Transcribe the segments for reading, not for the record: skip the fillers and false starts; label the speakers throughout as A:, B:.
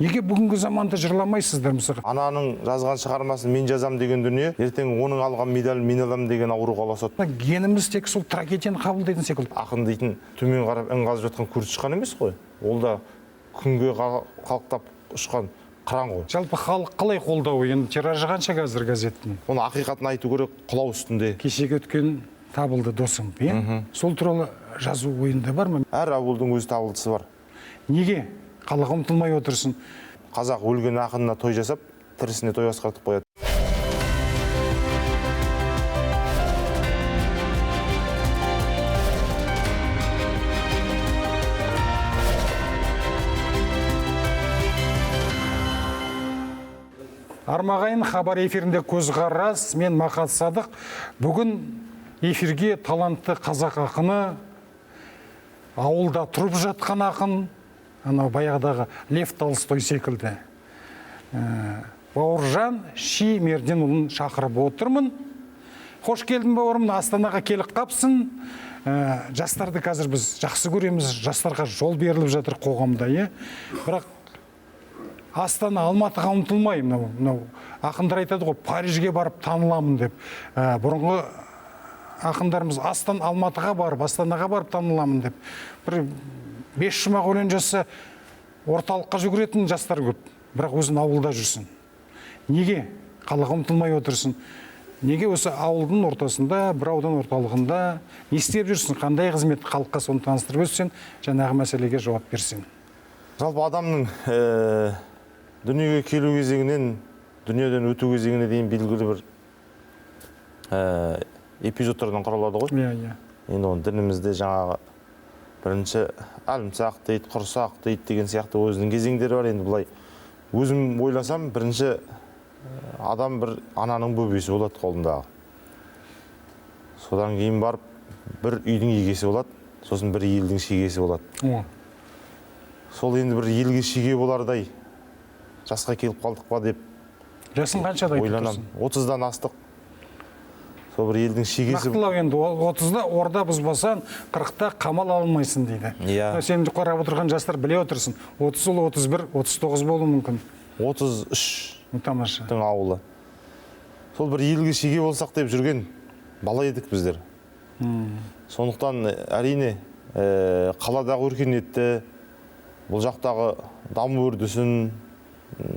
A: Неге бүгінгі заманда жырламайсыздар мысалы?
B: Ананың жазған шығармасын мен жазам деген дүние, ертең оның алған медалін мен алам деген ауруға ұласады.
A: Геніміз тек сол трагедияны қабылдайтын секілді.
B: Ақын дейтін төмен қарап ін қазып жатқан күріш шыққан емес қой. Ол да күнге қалықтап ұшқан қыран ғой.
A: Жалпы халық қалай қолдауы? Енді тиражы қанша қазір газеттің?
B: Оны ақиқатын айту керек, құлау үстінде.
A: Кешегі өткен табылды досым, сол туралы жазу ойында бар ма?
B: Әр ауылдың өз табылдысы бар.
A: Неге қалаға ұмтылмай отырсын?
B: Қазақ өлген ақынына той жасап, тірісіне той басқартып қояды.
A: Армағайын хабар эфирінде көзқарас, мен Мақат Садық. Бүгін эфирге талантты қазақ ақыны, ауылда тұрып жатқан ақын, анау баяғыдағы Лев Толстой секілді Бауыржан Шимерденұлын шақырып отырмын. Қош келдің бауырым, Астанаға келіп қапсың. Жастарды қазір біз жақсы көреміз, жастарға жол беріліп жатыр қоғамда, бірақ Астана, Алматыға ұмтылмай, мынау ақындар айтады ғой, Парижге барып таныламын деп. Бұрынғы ақындарымыз Алматыға барып, Астанаға барып таныламын деп. Бір 5 жұмақ өлең жазса, орталыққа жүгіретін жастар көп, бірақ өзін ауылда жүрсін. Неге қалаға ұмтылмай отырсын? Неге осы ауылдың ортасында, бір аудан орталығында не істеп жүрсің? Қандай қызмет халыққа соны таныстырып өтсең, жаңағы мәселеге жауап берсең?
B: Жалпы адамның дүниеге келу кезеңінен, дүниеден өту кезеңіне дейін белгілі бір эпизодтардан құралады ғой. Енді оны дінімізде жаңағы бірінші әлімсақ дейді, құрсақ дейді деген сияқты өзінің кезеңдері бар. Енді бұлай өзім ойласам, бірінші адам бір ананың бөбесі болады қолындағы. Содан кейін барып бір үйдің егесі болады, сосын бір елдің шегесі болады. Сол енді бір елге шеге болардай жасқа келіп қалдық па деп
A: жасың қаншада
B: ойланам. 30-дан астық. Сол бір елдің шегесі.
A: Нақтылау енді 30-да орда бұзбасаң, 40-та қамал алмайсың дейді. Сен қарап отырған жастар біле отырсың. 30 ұл, 31, 39 болуы мүмкін.
B: 33
A: тамаша
B: ауылы. Сол бір елге шеге болсақ деп жүрген бала едік біздер. Сондықтан әрине қаладағы өркениетті, бұл жақтағы даму үрдісін,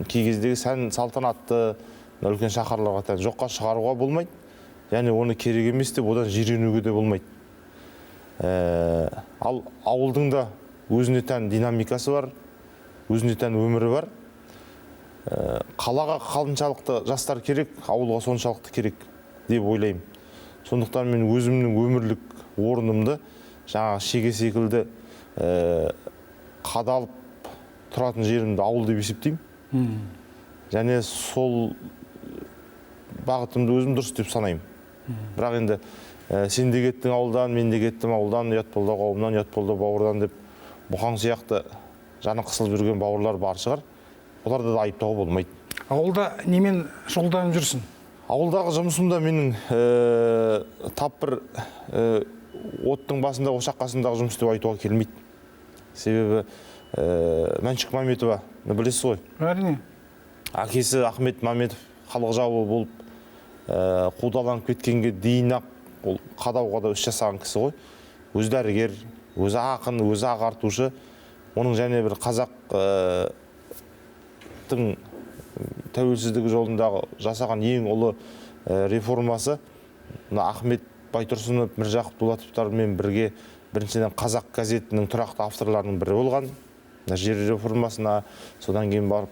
B: кей кездегі сән салтанатты үлкен шаһарларға тән жоққа шығаруға болмайды. Яғни оны керек емес деп, одан жиренуге де болмайды. Ал ауылдың да өзіне тән динамикасы бар, өзіне тән өмірі бар. Қалаға қалыншалықты жастар керек, ауылға соншалықты керек деп ойлаймын. Сондықтан мен өзімнің өмірлік орнымды жаңағы шеге секілді қадалып тұратын жерімді ауыл деп есептеймін. Және сол бағытымды өзім дұрыс деп санаймын. Бірақ енді сен де кеттің ауылдан, мен де кеттім ауылдан, ұят болды қауымнан, ұят болды бауырдан деп бұқаң сияқты жаны қысылып жүрген бауырлар бар шығар. Оларды да айыптауға болмайды.
A: Ауылда немен шұғылданып жүрсің?
B: Ауылдағы жұмысымда менің тап бір оттың басында, ошақ қасындағы жұмыс деп айтуға келмейді. Себебі Мәншүк Мәметова білесіз ғой?
A: Әрине.
B: Әкесі Ахмет Мәметов халық жауы болып қудаланып кеткенге дейін-ақ ол қадау-қадау іс жасаған кісі ғой. Өзі дәрігер, өзі ақын, өзі ағартушы. Оның және бір қазақтың тәуелсіздігі жолындағы жасаған ең ұлы реформасы Ахмет Байтұрсынов, Міржақып Дулатовтармен бірге біріншіден қазақ газетінің тұрақты авторларының бірі болған. Жер реформасына, содан кейін барып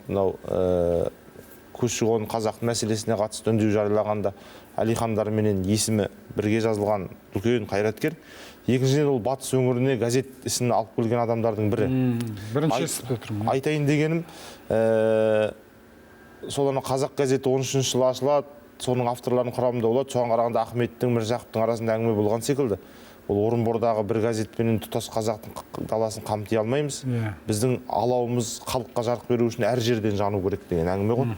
B: көші-қон қазақ мәселесіне қатысты үндеу жариялағанда Әлихандар менен есімі бірге жазылған үлкен қайраткер. Екіншіден ол батыс өңіріне газет ісін алып келген адамдардың бірі.
A: Бірінші естіп отырмын.
B: Айтайын дегенім, сол қазақ газеті 13-ші жылы ашылады, соның авторларының құрамында болады. Соған қарағанда Ахметтің, Міржақыптың арасында әңгіме болған секілді. Ол Орынбордағы бір газетпенен тұтас қазақтың даласын қамти алмаймыз. Біздің алауымыз халыққа жарық беру үшін әр жерден жану керек деген әңгіме ғой.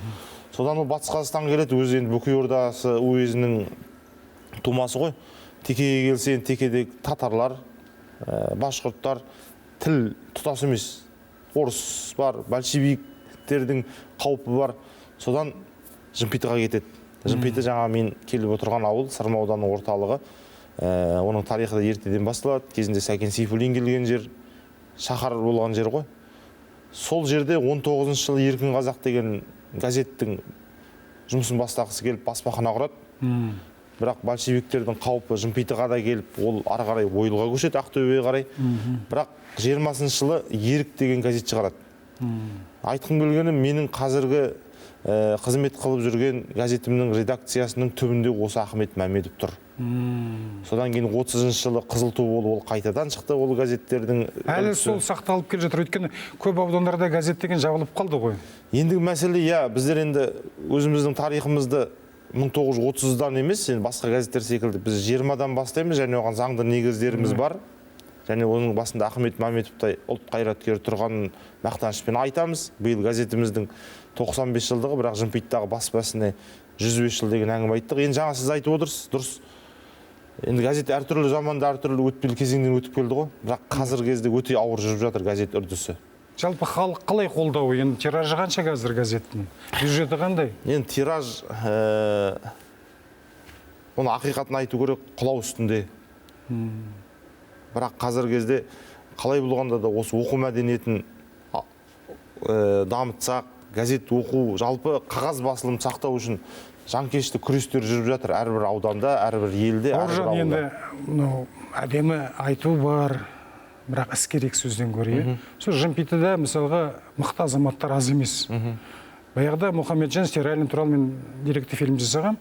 B: Содан ол Батыс Қазақстан келеді, өзі енді Бөкей Ордасы уезінің тумасы ғой. Текеге келсең, текедегі татарлар, башқұрттар, тіл тұтас емес. Орыс бар, большевик, жігіттердің қаупі бар. Содан Жымпитыға кетеді. Жымпиты жаңа мен келіп отырған ауыл, Сырма ауданының орталығы. Оның тарихы да ертеден басталады. Кезінде Сәкен Сейфуллин келген жер, шаһар болған жер ғой. Сол жерде 19-шы жылы Еркін Қазақ деген газеттің жұмысын бастағысы келіп баспахана құрады. Бірақ большевиктердің қаупі Жымпитыға да келіп, ол ары қарай Ойылға көшеді, Ақтөбеге қарай. Бірақ 20-шы жылы Ерік деген газет шығарады. Айтқым келгені, менің қазіргі қызмет қылып жүрген газетімнің редакциясының түбінде осы Ахмет Мәмедов тұр. Содан кейін 30-шы жылы Қызыл ту болып ол қайтадан шықты, ол газеттердің.
A: Әлі сол сақталып келе жатыр, өйткені көп аудандарда газет деген жабылып қалды ғой.
B: Ендігі мәселе, біздер енді өзіміздің тарихымызды 1930-дан емес, басқа газеттер секілді біз 20-дан бастаймыз, және оған заңды негіздеріміз бар. Және оның басында Ахмет Мәметовтай ұлт қайраткері тұрғанын мақтанышпен айтамыз. Биыл газетіміздің 95 жылдығы, бірақ Жымпиттағы баспасына 105 жыл деген әңгіме айттық. Енді жаңа сіз айтып отырсыз, дұрыс. Енді газет әртүрлі заманда әртүрлі өтпелі кезеңден өтіп келді ғой. Бірақ қазіргі кезде өте ауыр жүріп жатыр газет үрдісі.
A: Жалпы халық қалай қолдауы? Енді тиражы қанша қазір газеттің? Бюджеті қандай?
B: Енді тираж, оны ақиқатын айту керек, құлау үстінде. Бірақ қазіргі кезде қалай болғанда да осы оқу мәдениетін дамытсақ, газет оқу, жалпы қағаз басылым сақтау үшін жанкешті күрестер жүріп жатыр әрбір ауданда, әрбір елде, әрбір ауылда.
A: Енді әдемі айту бар, бірақ іс керек сөзден гөрі. Сол Жымпитыда мысалға мықты азаматтар аз емес. Баяғыда Мұхамеджан Стиралин туралы мен деректі фильм жасағам.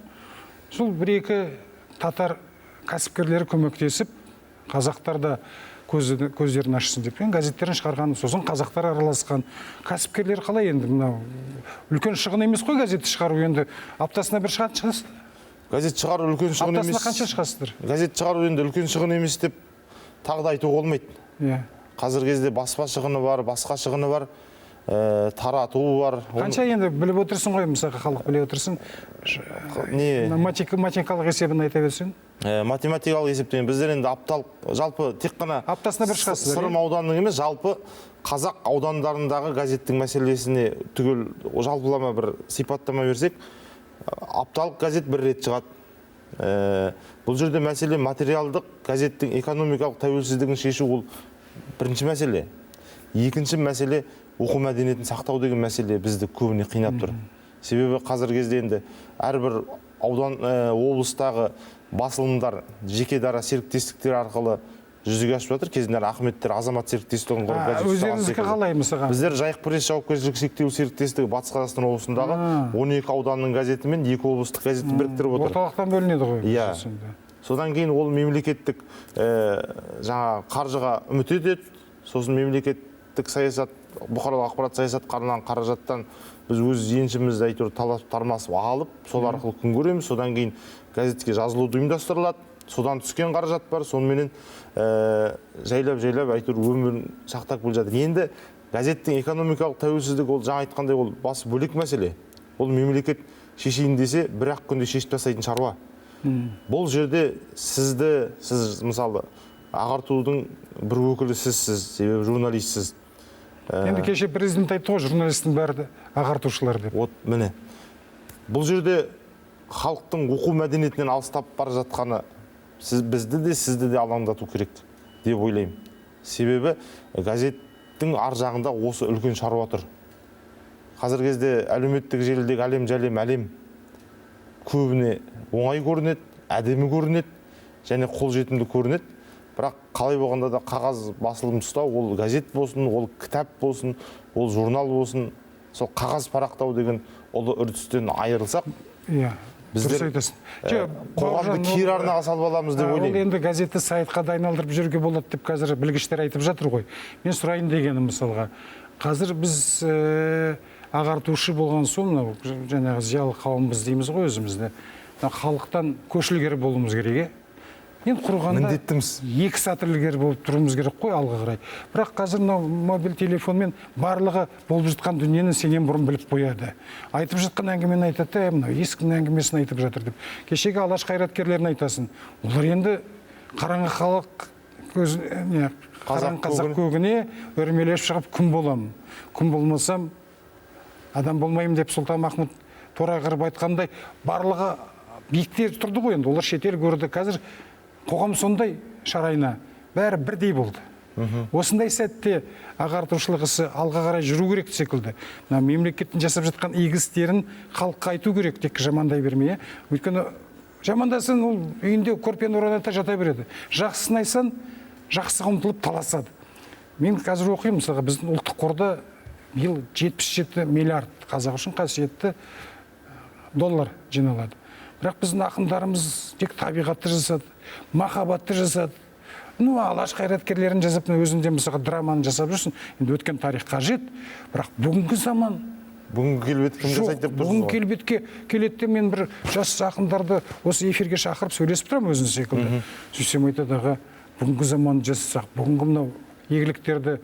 A: Сол бір-екі татар кәсіпкерлері көмектесіп, қазақтар да көздерін ашсын деп газеттерін шығарған, сосын қазақтар араласқан. Кәсіпкерлер қалай енді, мынау үлкен шығын емес қой газетті шығару, енді аптасына бір шығасыз?
B: Газет шығару үлкен шығын емес.
A: Аптасына қанша шығасыздар?
B: Газет шығару енді үлкен шығын емес деп тағы да айтуға болмайды. Қазіргі кезде баспа шығыны бар, басқа шығыны бар, тарату бар.
A: Қанша енді біліп отырсын ғой, мысалға халық біліп отырсын. Математикалық есебін айта берсең?
B: Математикалық есептен біздер енді жалпы тек қана
A: аптасына бір шығасыздар.
B: Сырым ауданының емес, жалпы қазақ аудандарындағы газеттің мәселесіне түгел жалпылама бір сипаттама берсек, апталық газет бір рет шығады. Бұл жерде мәселе материалдық газеттің экономикалық тәуелсіздігін шешу, ол бірінші мәселе. Екінші мәселе оқу мәдениетін сақтау деген мәселе бізді көбіне қинап тұр. Себебі қазіргі кезде енді әрбір аудан, облыстағы басылымдар жеке дара серіктестіктер арқылы жүзеге асып жатыр. Кезінде Ахметтер азамат серіктестігін құрып газет ұстаған
A: өздеріңіздікі
B: секілді.
A: қалай мысалға?
B: Біздер Жайық пресс жауапкершілігі шектеулі серіктестігі Батыс Қазақстан облысындағы 12 ауданның газеті мен 2 облыстық газетті біріктіріп отыр.
A: Орталықтан бөлінеді ғой.
B: Иә. Содан кейін ол мемлекеттік жаңа қаржыға үміт етеді. Сосын мемлекеттік саясат, бұқаралық ақпарат саясат қарынан қаражаттан біз өз еншімізді әйтеуір тармасып алып, сол арқылы күн көреміз. Содан кейін газетке жазылуды ұйымдастырылады. Содан түскен қаражат бар, сонымен жайлап әйтеуір өмірін сақтап келе жатыр. Енді газеттің экономикалық тәуелсіздігі, ол жаңа айтқандай, ол басы бөлек мәселе. Ол мемлекет шешейін десе, бір-ақ күнде шешіп тастайтын шаруа. Бұл жерде сіз мысалы ағартудың бір өкілі сізсіз, себебі журналистсіз.
A: Енді кеше президент айтты ғой, журналистің бәрі ағартушылар деп.
B: Вот міне. Бұл жерде халықтың оқу мәдениетінен алыстап бара жатқаны бізді де сізді де алаңдату керек деп ойлаймын. Себебі газеттің ар жағында осы үлкен шаруа тұр. Қазіргі кезде әлеуметтік желідегі әлем көбіне оңай көрінеді, әдемі көрінеді, және қолжетімді көрінеді. Бірақ қалай болғанда да қағаз басылым ұстау, ол газет болсын, ол кітап болсын, ол журнал болсын, сол қағаз парақтау деген ұлы үрдістен айырылсақ, біздер қоғамды кері арнаға салып аламыз деп ойлаймын.
A: Ол енді газетті сайтқа да айналдырып жүруге болады деп қазір білгіштер айтып жатыр ғой. Мен сұрайын дегенім мысалға. Қазір біз ағартушы болған соң, жаңағы зиялы қауымбыз дейміз ғой өзімізді. Халықтан көшілгері болуымыз керек. Енді құрғанда екі сатыр ілгері болып тұруымыз керек қой алға қарай. Бірақ қазір мобиль телефонмен барлығы болып жатқан дүниені сенен бұрын біліп қояды. Айтып жатқан әңгімені айтады, ескінің әңгімесін айтып жатыр деп. Кешегі алаш қайраткерлерін айтасың. Олар енді қараңғы халық қазақ көгіне өрмелеп шығып күн боламын. Күн болмасам адам болмаймын деп Сұлтанмахмұт Торайғыров айтқандай барлығы биікте тұрды ғой енді, олар шетел көрді. Қазір қоғам сондай шарайына бәрі бірдей болды. Осындай сәтте ағартушылық ісі алға қарай жүру керек секілді. Мемлекеттің жасап жатқан игі істерін халыққа айту керек, тек жамандай бермей. Өйткені жамандасаң, ол үйінде көрпені ораната жата береді. Жақсысын айтсаң, жақсыға ұмтылып таласады. Мен қазір оқимын, мысалға біздің ұлттық қорда биыл 77 миллиард қазақ үшін қасиетті доллар жиналады. Бірақ біздің ақындарымыз тек табиғатты жасады, махаббатты жасады. Алаш қайраткерлерін жазып, өзінде мысалға драманы жасап жүрсін. Енді өткен тарих қажет, бірақ бүгінгі заман,
B: бүгінгі келбет кім жасайды деп тұрсыз ғой?
A: Бүгінгі келбетке келетте мен бір жас ақындарды осы эфирге шақырып сөйлесіп тұрам өзін секілді. Сөйтсем айтады, бүгінгі заманды жасасақ, бүгінгі мынау игіліктерді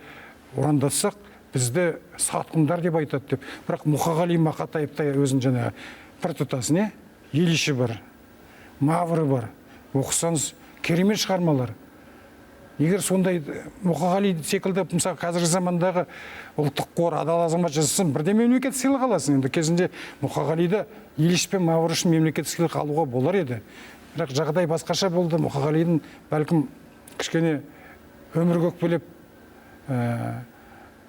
A: орындатсақ, бізді сатқындар деп айтады деп. Бірақ Мұқағали Мақатаевтай өзін жаңағы бір тұтасын, ел іші бар, Мавры бар. Оқысаңыз керемет шығармалар. Егер сондай Мұқағали секілді, мысалы қазіргі замандағы ұлттық қор, адал азамат жасасын, бірде мемлекет сыйлық аласың. Енді кезінде Мұқағалиді ел іші пен Мавры үшін мемлекет сыйлық алуға болар еді. Бірақ жағдай басқаша болды. Мұқағалидың бәлкім кішкене өмір көкпелеп,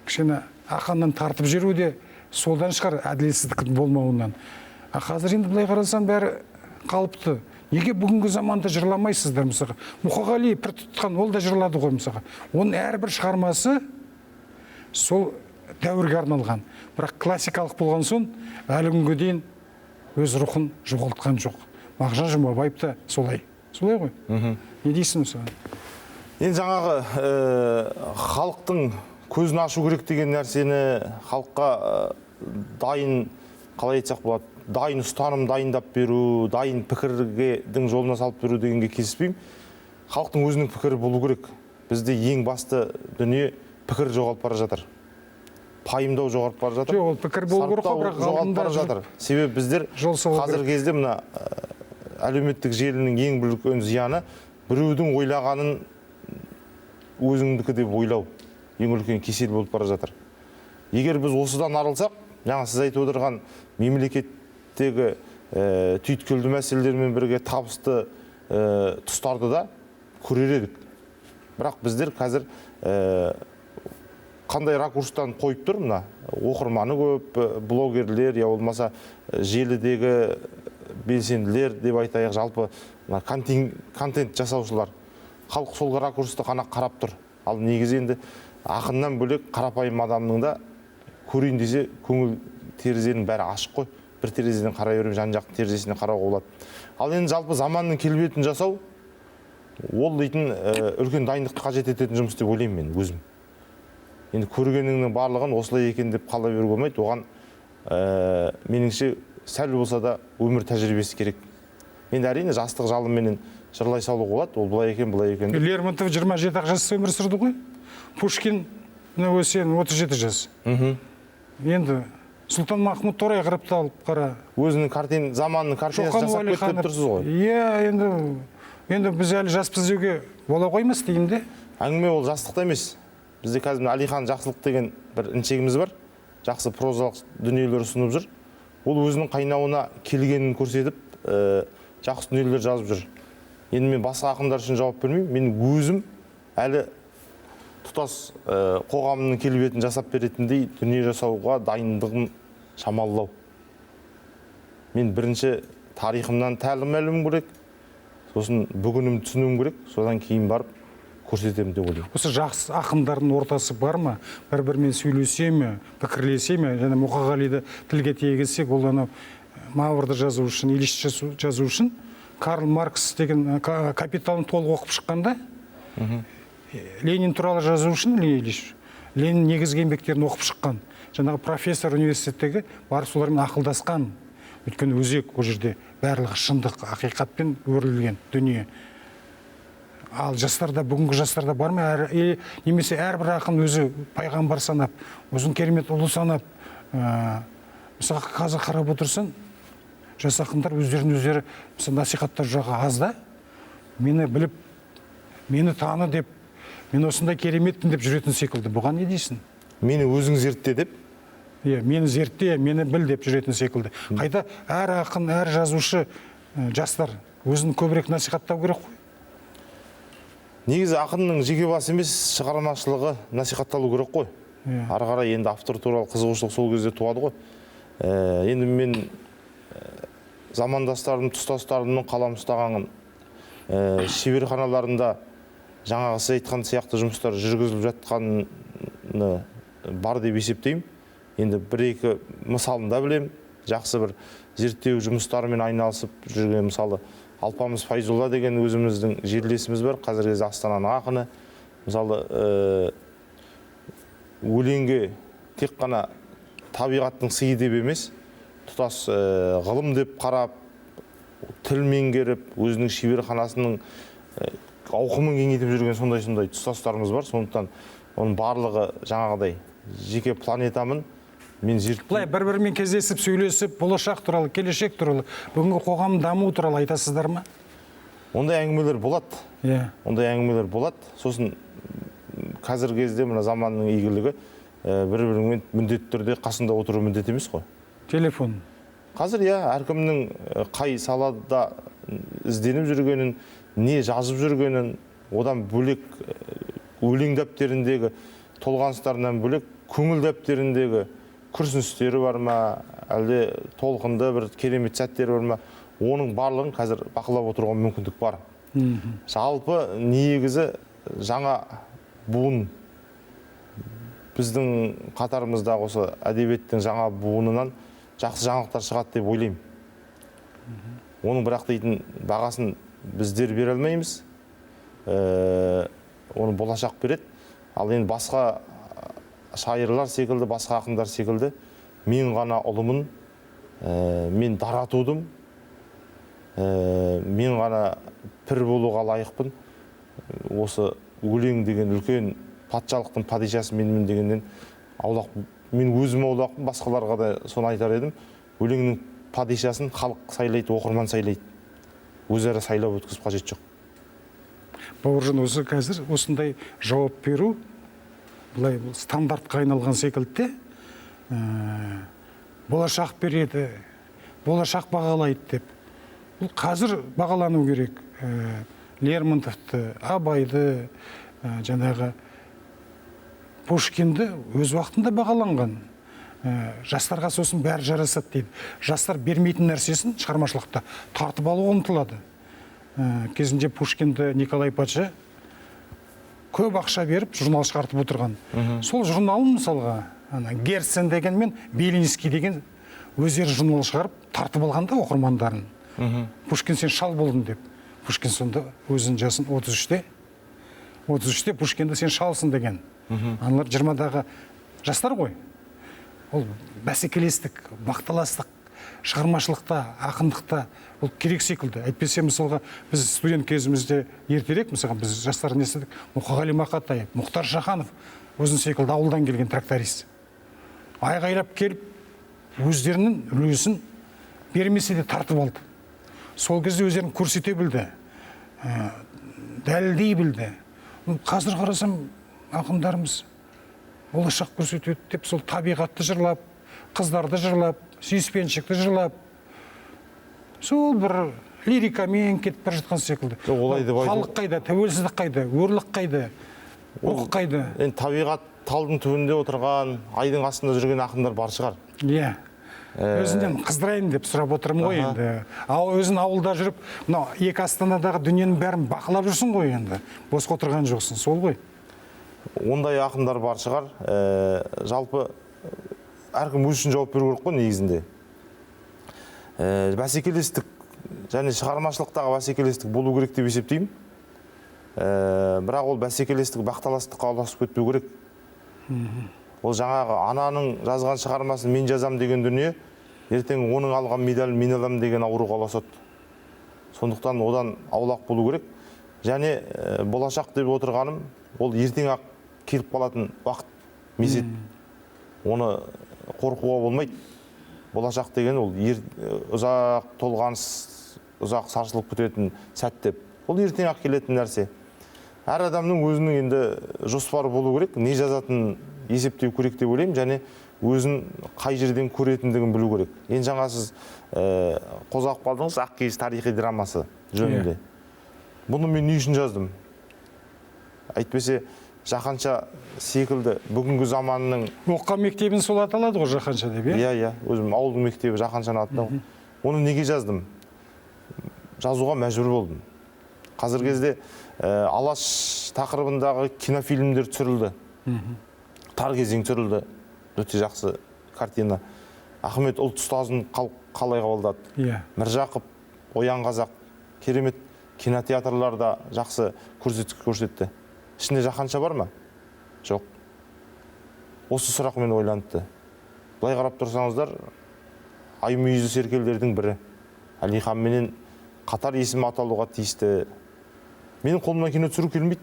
A: кішкене ақаннан тартып жүру де солдан шығар, әділетсіздіктің болмауынан. Қазір енді былай қарасам бәрі қалыпты. Неге бүгінгі заманда жырламайсыздар мысалға? Мұқағали пір тұтқан, ол да жырлады ғой мысалға. Оның әрбір шығармасы сол дәуірге арналған. Бірақ классикалық болған соң, әлі күнге дейін өз рухын жоғалтқан жоқ. Мағжан Жұмабаев та солай. Солай ғой? Не дейсің мысалға?
B: Енді жаңағы халықтың көзін ашу керек деген нәрсені халыққа дайын, қалай айтсақ болады, дайын ұстаным дайындап беру, дайын пікірдің жолына салып беру дегенге келіспеймін. Халықтың өзінің пікірі болу керек. Бізде ең басты дүние пікір жоғалып бара жатыр. Пайымдау жоғалып бара жатыр.
A: Ол пікір болу керек, бірақ
B: жоғалып бара жатыр. Себебі біздер қазіргі кезде мына әлеуметтік желінің ең бір үлкен зияны біреудің ойлағанын өзіңдікі деп ойлау ең үлкен кесел болып бара жатыр. Егер біз осыдан арылсақ, жаңа сіз айтып отырған мемлекеттегі түйткілді мәселелермен бірге табысты тұстарды да көрер едік. Бірақ біздер қазір қандай ракурстан қойып тұр, мына оқырманы көп, блогерлер, я болмаса желідегі белсенділер деп айтайық, жалпы контент жасаушылар. Халық сол ракурсты қана қарап тұр. Ал негізі енді ақыннан бөлек қарапайым адамның да көрейін десе көңіл терезенің бәрі ашық қой. Бір терезеден қарай беріп, жан жақтың терезесіне қарауға болады. Ал енді жалпы заманның келбетін жасау, ол дейтін үлкен дайындықты қажет ететін жұмыс деп ойлаймын мен өзім. Енді көргеніңнің барлығын осылай екен деп қала беруге болмайды. Оған меніңше сәл болса да өмір тәжірибесі керек. Енді әрине жастық жалынменен жырлай салуға болады. Ол былай екен, былай екен.
A: Лермонтов 27 жаста өмір сүрді ғой. Пушкин сен 37 жас. Енді Сұлтанмахмұт Торайғыровты алып қара.
B: Өзінің заманның картинасын жасап кетіп тұрсыз ғой.
A: Иә, енді біз әлі жаспыз деуге бола қоймас деймін де.
B: Әңгіме ол жастықта емес. Бізде қазір Әлихан Жақсылық деген бір інчегіміз бар. Жақсы прозалық дүниелер ұсынып жүр. Ол өзінің қайнауына келгенін көрсетіп, жақсы дүниелер жазып жүр. Енді мен басқа ақындар үшін жауап бермеймін. Мен өзім әлі тұтас қоғамның келбетін жасап беретіндей дүние жасауға дайындығын шамалау. Мен бірінші тарихымнан тәлім әлім керек, сосын бүгінім түсінуім керек, содан кейін барып көрсетемін деп ойлаймын.
A: Осы жақсы ақындардың ортасы бар ма? Бір-бірімен сөйлесе ме, пікірлесе ме? Және Мұқағалиды тілге тиек етсек, ол анау Маврды жазу үшін, Ильичті жазу үшін Карл Маркс деген «Капиталын» толық оқып шыққанда, Ленин туралы жазу үшін Ленин негізгі еңбектерін оқып шыққан. Жаңағы профессор университеттегі барып солармен ақылдасқан. Өйткені өзек ол жерде барлығы шындық, ақиқатпен өрілген дүние. Ал жастарда, бүгінгі жастарда бар ма? Немесе әрбір ақын өзі пайғамбар санап, өзін керемет ұлы санап, мысалы қазір қарап отырсын, жас ақындар өздері насихаттар жағы аз да, мені біліп, мені таны деп, мен осындай кереметтін деп жүретін секілді. Бұған не дейсің?
B: Мені өзің зертте деп,
A: Мені зертте, мені біл деп жүретін секілді. Қайта әр ақын, әр жазушы, жастар өзін көбірек насихаттау керек қой.
B: Негізі ақынның жеке басы емес, шығармашылығы насихатталу керек қой. Ары қарай енді автор туралы қызығушылық сол кезде туады ғой. Енді мен замандастарым, тұстастарымның қалам ұстаған шеберханаларында жаңағы сіз айтқан сияқты жұмыстар жүргізіліп жатқаны бар деп есептеймін. Енді бір-екі мысалын да білем. Жақсы бір зерттеу жұмыстарымен айналысып жүрген, мысалы Алпамыс Файзолла деген өзіміздің жерлесіміз бар, қазіргі Астананың ақыны. Мысалы өлеңге тек қана табиғаттың сыйы деп емес, тұтас ғылым деп қарап, тіл меңгеріп, өзінің шеберханасының ауқымын кеңейтіп жүрген сондай тұстастарымыз бар. Сондықтан оның барлығы жаңағыдай жеке планетамын. Мен
A: Бұлай бір-бірімен кездесіп, сөйлесіп, болашақ туралы, келешек туралы, бүгінгі қоғам даму туралы айтасыздар ма?
B: Ондай әңгімелер болады. Ондай әңгімелер болады. Сосын қазіргі кезде мына заманның игілігі бір-бірімен міндетті түрде қасында отыру міндет емес қой.
A: Телефон.
B: Қазір әркімнің қай салада ізденіп жүргенін, не жазып жүргенін, одан бөлек өлең дәптеріндегі толғаныстарынан бөлек көңіл дәптеріндегі күрсіністері бар ма, әлде толқынды бір керемет сәттері бар ма, оның барлығын қазір бақылап отыруға мүмкіндік бар. Жалпы негізі жаңа буын, біздің қатарымыздағы осы әдебиеттің жаңа буынынан жақсы жаңалықтар шығады деп ойлаймын. Оның бірақ дейтін бағасын біздер бере алмаймыз, оны болашақ береді. Ал енді басқа шайырлар секілді, басқа ақындар секілді мен ғана ұлымын, мен дара тудым, мен ғана пір болуға лайықпын, осы өлең деген үлкен патшалықтың падишасы менмін дегеннен аулақ, мен өзім аулақпын, басқаларға да соны айтар едім. Өлеңнің падишасын халық сайлайды, оқырман сайлайды. Өзара сайлап өткізіп қажет жоқ.
A: Бауыржан, осы қазір осындай жауап беру бұлай стандартқа айналған секілді, болашақ береді, болашақ бағалайды деп. Бұл қазір бағалану керек. Лермонтовты, Абайды, жаңағы Пушкинді өз уақытында бағаланған. Жастарға сосын бәрі жарасады дейді. Жастар бермейтін нәрсесін шығармашылықта тартып алуға ұмтылады. Кезінде Пушкинді Николай патша көп ақша беріп журнал шығартып отырған. Сол журналын мысалға Герцен деген мен Белинский деген өздері журнал шығарып тартып алғанда оқырмандарын. Пушкин сен шал болдың деп. Пушкин сонда өзінің жасын 33-те Пушкинді сен шалсың деген. Аналар 20-дағы жастар ғой. Ол бәсекелестік, бақталастық, шығармашылықта, ақындықта ол керек секілді. Әйтпесе мысалға біз студент кезімізде ертерек, мысалға біз жастар не істедік? Мұқағали Мақатаев, Мұхтар Шаханов өзін секілді ауылдан келген тракторист. Айғайлап келіп, өздерінің үлесін бермесе де тартып алды. Сол кезде өздерін көрсете білді, дәлелдей білді. Қазір қарасам, ақындарымыз болашақ көрсетеді деп сол табиғатты жырлап, қыздарды жырлап, сүйіспеншілікті жырлап, сол бір лирикамен кетіп бара жатқан секілді. Халық қайда, тәуелсіздік қайда, өрлік қайда, рух қайда?
B: Енді табиғат талдың түбінде отырған, айдың астында жүрген ақындар бар шығар.
A: Иә. Өзінен қыздырайын деп сұрап отырмын ғой енді. Өзін ауылда жүріп, екі Астанадағы дүниенің бәрін бақылап жүрсің ғой енді. Босқа отырған жоқсың, сол ғой.
B: Ондай ақындар бар шығар. Жалпы әркім өз үшін жауап беру керек қой негізінде. Бәсекелестік және шығармашылықтағы бәсекелестік болу керек деп есептеймін. Бірақ ол бәсекелестік бақталастыққа ұласып кетпеу керек. Ол жаңағы ананың жазған шығармасын мен жазам деген дүние, ертең оның алған медалін мен алам деген ауруға ұласады. Сондықтан одан аулақ болу керек. Және болашақ деп отырғаным, ол ертең-ақ келіп қалатын уақыт, мезет. Оны қорқуға болмайды. Болашақ деген ол ұзақ толғаныс, ұзақ саршылып күтетін сәт деп. Ол ертең-ақ келетін нәрсе. Әр адамның өзінің енді жоспары болу керек, не жазатын есептеу керек деп ойлаймын, және өзін қай жерден көретіндігін білу керек. Енді жаңа сіз қозғап қалдыңыз Ақкиіз тарихи драмасы жөнінде. Бұны мен не үшін жаздым? Әйтпесе Жақанша секілді бүгінгі заманның
A: оқыған мектебін сол аталады ғой Жақанша деп, иә?
B: Иә, өзім ауылдың мектебі Жақаншаны атады. Оны неге жаздым? Жазуға мәжбүр болдым. Қазіргі кезде Алаш тақырыбындағы кинофильмдер түсірілді. Тар кезең түсірілді. Өте жақсы картина. Ахмет ұлт ұстазын қалай қабылдады?
A: Иә.
B: Міржақып, Оян қазақ, керемет кинотеатрларда жақсы көрсетті. Ішінде Жақанша бар ма? Жоқ. Осы сұрақ мені ойлантты. Былай қарап тұрсаңыздар, аймүйізі серкелдердің бірі. Әлиханменен қатар есімі аталуға тиісті. Менің қолымнан кино түсіру келмейді.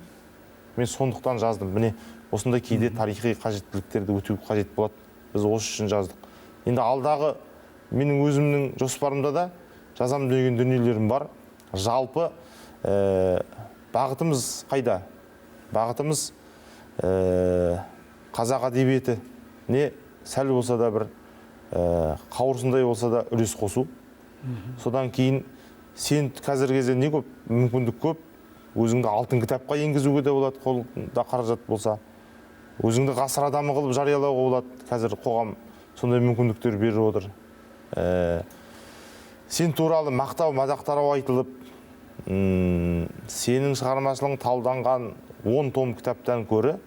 B: Мен сондықтан жаздым. Міне, осындай кейде тарихи қажеттіліктерді өтеу қажет болады. Біз осы үшін жаздық. Енді алдағы менің өзімнің жоспарымда да жазам деген дүниелерім бар. Жалпы бағытымыз қайда? Бағытымыз қазақ әдебиеті не сәл болса да бір қауырсындай болса да үлес қосу. Содан кейін сен қазіргі кезде не көп, мүмкіндік көп. Өзіңді алтын кітапқа енгізуге де болады, қолда қаражат болса. Өзіңді ғасыр адамы қылып жариялауға болады. Қазір қоғам сондай мүмкіндіктер беріп отыр. Сен туралы мақтау, мадақтарау айтылып, сенің шығармашылығың талданған 10 том кітаптан көрі,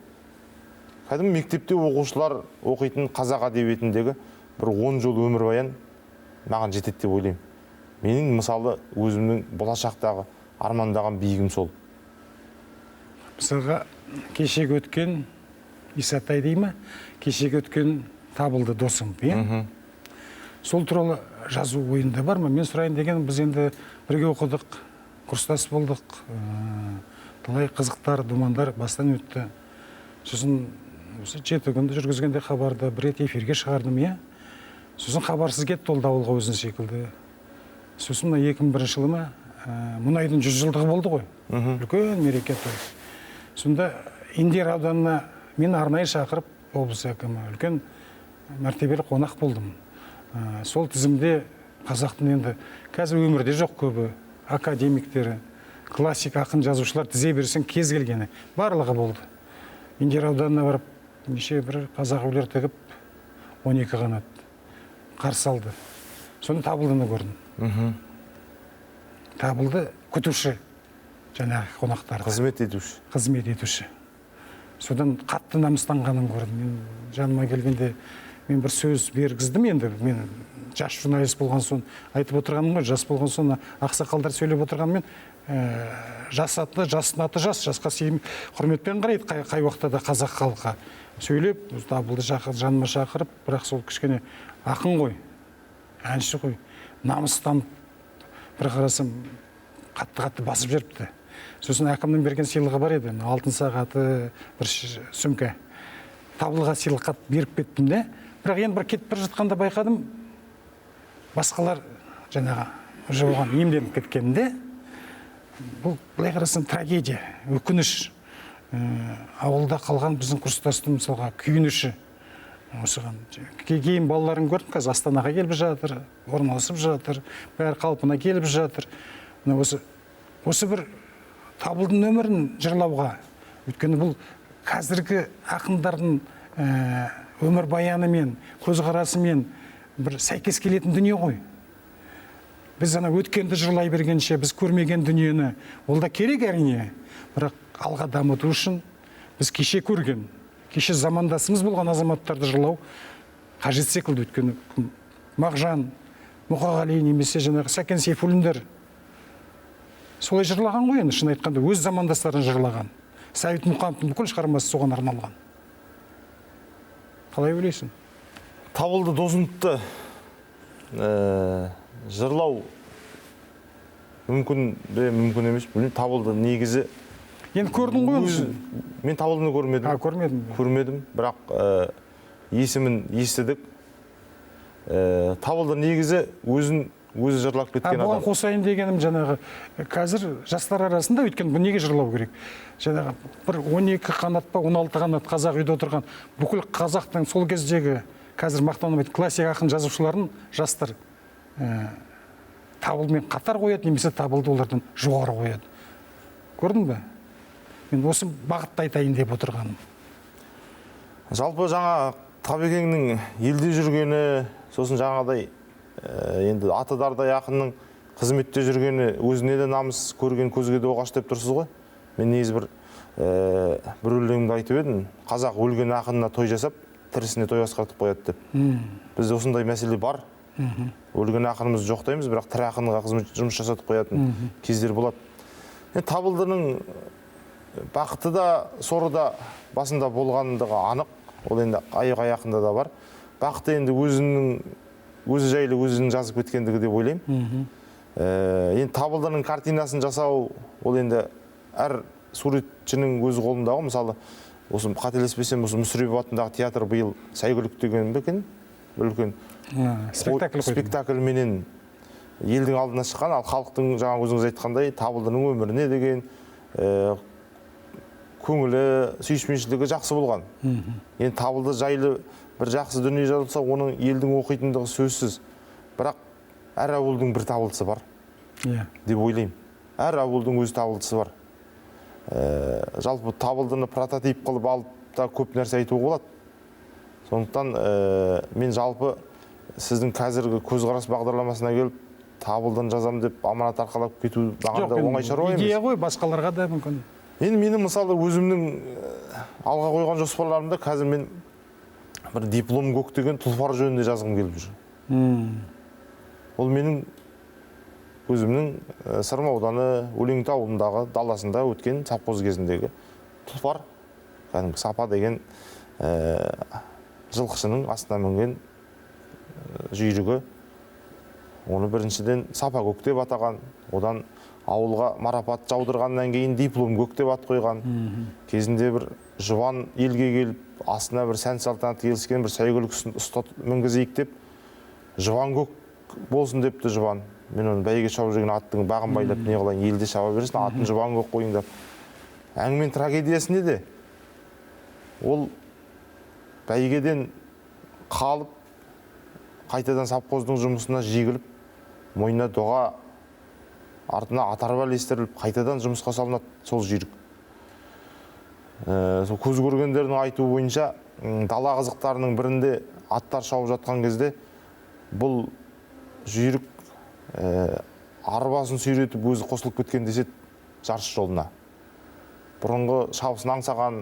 B: кәдімгі мектепте оқушылар оқитын қазақ әдебиетіндегі бір 10 жол өмірбаян маған жетеді деп ойлаймын. Менің мысалы өзімнің болашақтағы армандаған биігім сол.
A: Мысалға, кешегі өткен Исатай дей ма? Кешегі өткен табылды досым, иә? Сол туралы жазу ойында бар ма? Мен сұрайын деген, біз енді бірге оқыдық, курстас болдық, талай қызықтар, думандар бастан өтті. Сосын 7 күнді жүргізгенде хабарды бір рет эфирге шығардым, иә? Сосын хабарсыз кетті ол дауылға өзін секілді. Сосын 2001 жылы ма, мұнайдың 100 жылдығы болды ғой. Үлкен мереке той. Сонда Индер ауданына мен арнайы шақырып, облыс әкімі, үлкен мәртебелі қонақ болдым. Сол тізімде қазақтың енді қазір өмірде жоқ көбі, академиктері, классик ақын жазушылар тізе берсең кез келгені барлығы болды. Индер ауданына барып, неше бір қазақ үйлер тігіп 12 қанат қарсы алды. Соны табылдыны көрдім. Табылды күтуші, жаңағы қонақтарды. Қызмет етуші. Содан қатты намыстанғанын көрдім. Мен жаныма келгенде мен бір сөз бергіздім енді. Мен жас журналист болған соң айтып отырғаным ғой, жас болған соң ақсақалдар сөйлеп отырғанмен жас аты, жастың аты жас, жасқа құрметпен қарайды қай уақытта да қазақ халқы. Сөйлеп, табылды жаныма шақырып, бірақ сол кішкене ақын ғой, әнші ғой, намыстан бір қарасам қатты басып жүріпті. Сосын әкімнің берген сыйлығы бар еді, алтын сағаты, бір сөмке. Табылға сыйлыққа беріп кеттім де, бірақ енді бір кетіп бір жатқанда байқадым, басқалар жаңағы уже оған емленіп кеткенде, бұл былай қарасам трагедия, өкініш. Ауылда қалған біздің курстастың мысалға күйініші. Осыған кейін балаларын көрдім, қазір Астанаға келіп жатыр, орналасып жатыр, бәрі қалпына келіп жатыр. Осы бір табылдың өмірін жырлауға, өйткені бұл қазіргі ақындардың өмір баянымен, көзқарасымен бір сәйкес келетін дүние ғой. Біз өткенді жырлай бергенше, біз көрмеген дүниені, ол да керек әрине, бірақ алға дамыту үшін біз кеше көрген, кеше замандасымыз болған азаматтарды жырлау қажет секілді. Өткені Мағжан, Мұқағали немесе жаңағы Сәкен Сейфуллиндер солай жырлаған ғой, енді шын айтқанда өз замандастарын жырлаған. Сәбит Мұқановтың бүкіл шығармасы соған арналған. Қалай ойлайсың?
B: Табылды досымды жырлау мүмкін бе, мүмкін емес. Табылды негізі.
A: Енді көрдің ғой өзі?
B: Мен табылдыны көрмедім.
A: Көрмедім.
B: Көрмедім, бірақ есімін естідік. Табылды негізі өзі жырлап кеткен адам.
A: Бұған қосайын дегенім жаңағы қазір жастар арасында өйткені бұл неге жырлау керек? Жаңағы бір 12 қанат па 16 қанат қазақ үйде отырған бүкіл қазақтың сол кездегі қазір мақтанып классик ақын жазушыларын жастар табылмен қатар қояды, немесе табылды олардан жоғары қояды. Көрдің бе? Мен осы бағытта айтайын деп отырғаным.
B: Жалпы жаңа Табекеңнің елде жүргені, сосын жаңағыдай енді Атыдардай ақынның қызметте жүргені өзіне де намыс, көрген көзге де оғаш деп тұрсыз ғой. Мен негізі бір өлеңімді айтып едім. Қазақ өлген ақынына той жасап, тірісіне той басқартып қояды деп. Бізде осындай мәселе бар. Өлген ақынымызды жоқтаймыз, бірақ тірі ақынға жұмыс жасатып қоятын кездер болады. Табылдының бақыты да, соры да басында болғандығы анық. Ол енді аяқ-аяқында да бар. Бақыты енді өзі жайлы өзінің жазып кеткендігі деп ойлаймын. Енді Табылдының картинасын жасау, ол енді әр суретшінің өз қолында ғой. Мысалы, осы қателеспесем, осы Мүсірепов атындағы театр биыл Сәйгүлік деген бекен, үлкен спектакльменен елдің алдына шыққан, ал халықтың жаңа өзіңіз айтқандай Табылдының өміріне деген көңілі, сүйіспеншілігі жақсы болған. Енді Табылды жайлы бір жақсы дүние жазылса, оның елдің оқитындығы сөзсіз. Бірақ әр ауылдың бір Табылдысы бар деп ойлаймын. Әр ауылдың өз Табылдысы бар. Жалпы Табылдыны прототип қылып алып та көп нәрсе айтуға болады. Сондықтан мен жалпы сіздің қазіргі көзқарас бағдарламасына келіп Табылдыны жазам деп аманат арқалап кету бағанда оңай шаруа емес.
A: Идея ғой, басқаларға да мүмкін.
B: Енді менің мысалы өзімнің алға қойған жоспарларымда қазір мен бір диплом көк деген тұлпар жөнінде жазғым келіп жүр. Ол менің өзімнің Сырым ауданы Өлеңті ауылындағы даласында өткен совхоз кезіндегі тұлпар, кәдімгі Сапа деген жылқышының астына мінген жүйрігі. Оны біріншіден Сапа көк деп атаған, одан ауылға марапат жаудырғаннан кейін диплом көк деп ат қойған. Кезінде бір жұбан елге келіп, астына бір сән салтанаты келіскен бір Сәйгүлік мінгізейік деп, жұбан көк болсын депті жұбан. Мен оны бәйге шауып жүрген аттың бағын байлап не қылайын, елде шаба берсін, атын жұбан көк қойын деп. Әңгімен трагедиясы неде? Ол бәйгеден қалып, қайтадан совхоздың жұмысына жегіліп, мойнына доға, артына атарбал естіріліп, қайтадан жұмысқа салынады сол жүйрік. Көз көргендердің айтуы бойынша, дала қызықтарының бірінде аттар шауып жатқан кезде бұл жүйрік арбасын сүйретіп өзі қосылып кеткен деседі жарыс жолына. Бұрынғы шабысын аңсаған,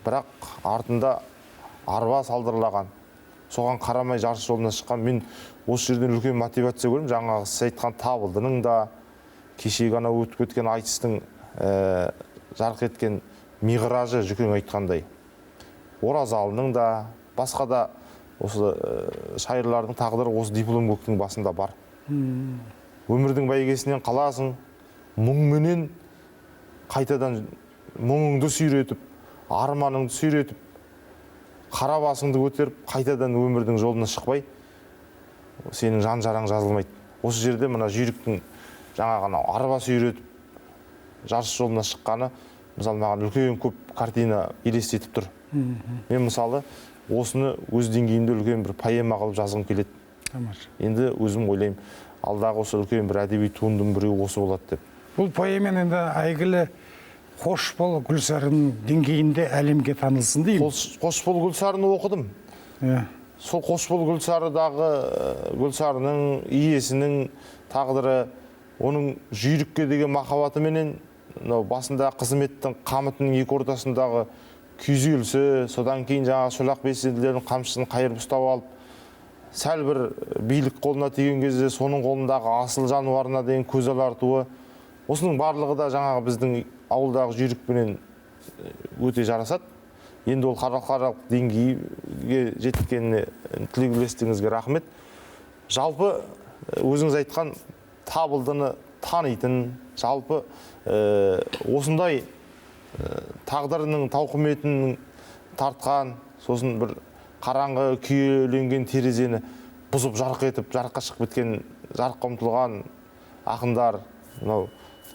B: бірақ артында арба салдырлаған. Соған қарамай жарыс жолына шыққан. Мен осы жерден үлкен мотивация көремін. Жаңағы сіз айтқан Табылдының да, кешегі ана өтіп кеткен айтыстың жарқ еткен миғражы Жүкең айтқандай. Оразалының да, басқа да осы шайырлардың тағдыры осы диплом көктің басында бар. Өмірдің бәйгесінен қаласың, мұңменен қайтадан мұңыңды сүйретіп, арманыңды сүйретіп, қара басыңды көтеріп, қайтадан өмірдің жолына шықпай, сенің жан жараң жазылмайды. Осы жерде мына жүйріктің жаңағы арба сүйретіп, жарыс жолына шыққаны, мысалы, маған үлкен көп картина елестетіп тұр. Мен мысалы, осыны өз деңгейімде үлкен бір поэма қылып жазғым келеді. Енді өзім ойлаймын, алдағы осы үлкен бір әдеби туындының біреуі осы болады деп.
A: Бұл поэмен енді әйгілі Қош бол Гүлсарының деңгейінде әлемге танылсын деймін.
B: Қош бол Гүлсарыны оқыдым. Сол Қош бол Гүлсарыдағы Гүлсарының иесінің тағдыры, оның жүйрікке деген махаббаты менен басында қызметтің қамытының екі ортасындағы күйзелісі, содан кейін жаңағы шолақ белсенділердің қамшысын қайырып ұстап алып, сәл бір билік қолына тиген кезде соның қолындағы асыл жануарына деген көз алартуы, осының барлығы да жаңағы біздің ауылдағы жүйрікпенен өте жарасады. Енді ол халықаралық деңгейге жеткеніне тілектестігіңізге рахмет. Жалпы өзіңіз айтқан Табылдыны танитын, жалпы осындай тағдырының тауқыметін тартқан, сосын бір қараңғы күйеленген терезені бұзып жарық етіп, жарыққа шығып кеткен, жарыққа ұмтылған ақындар,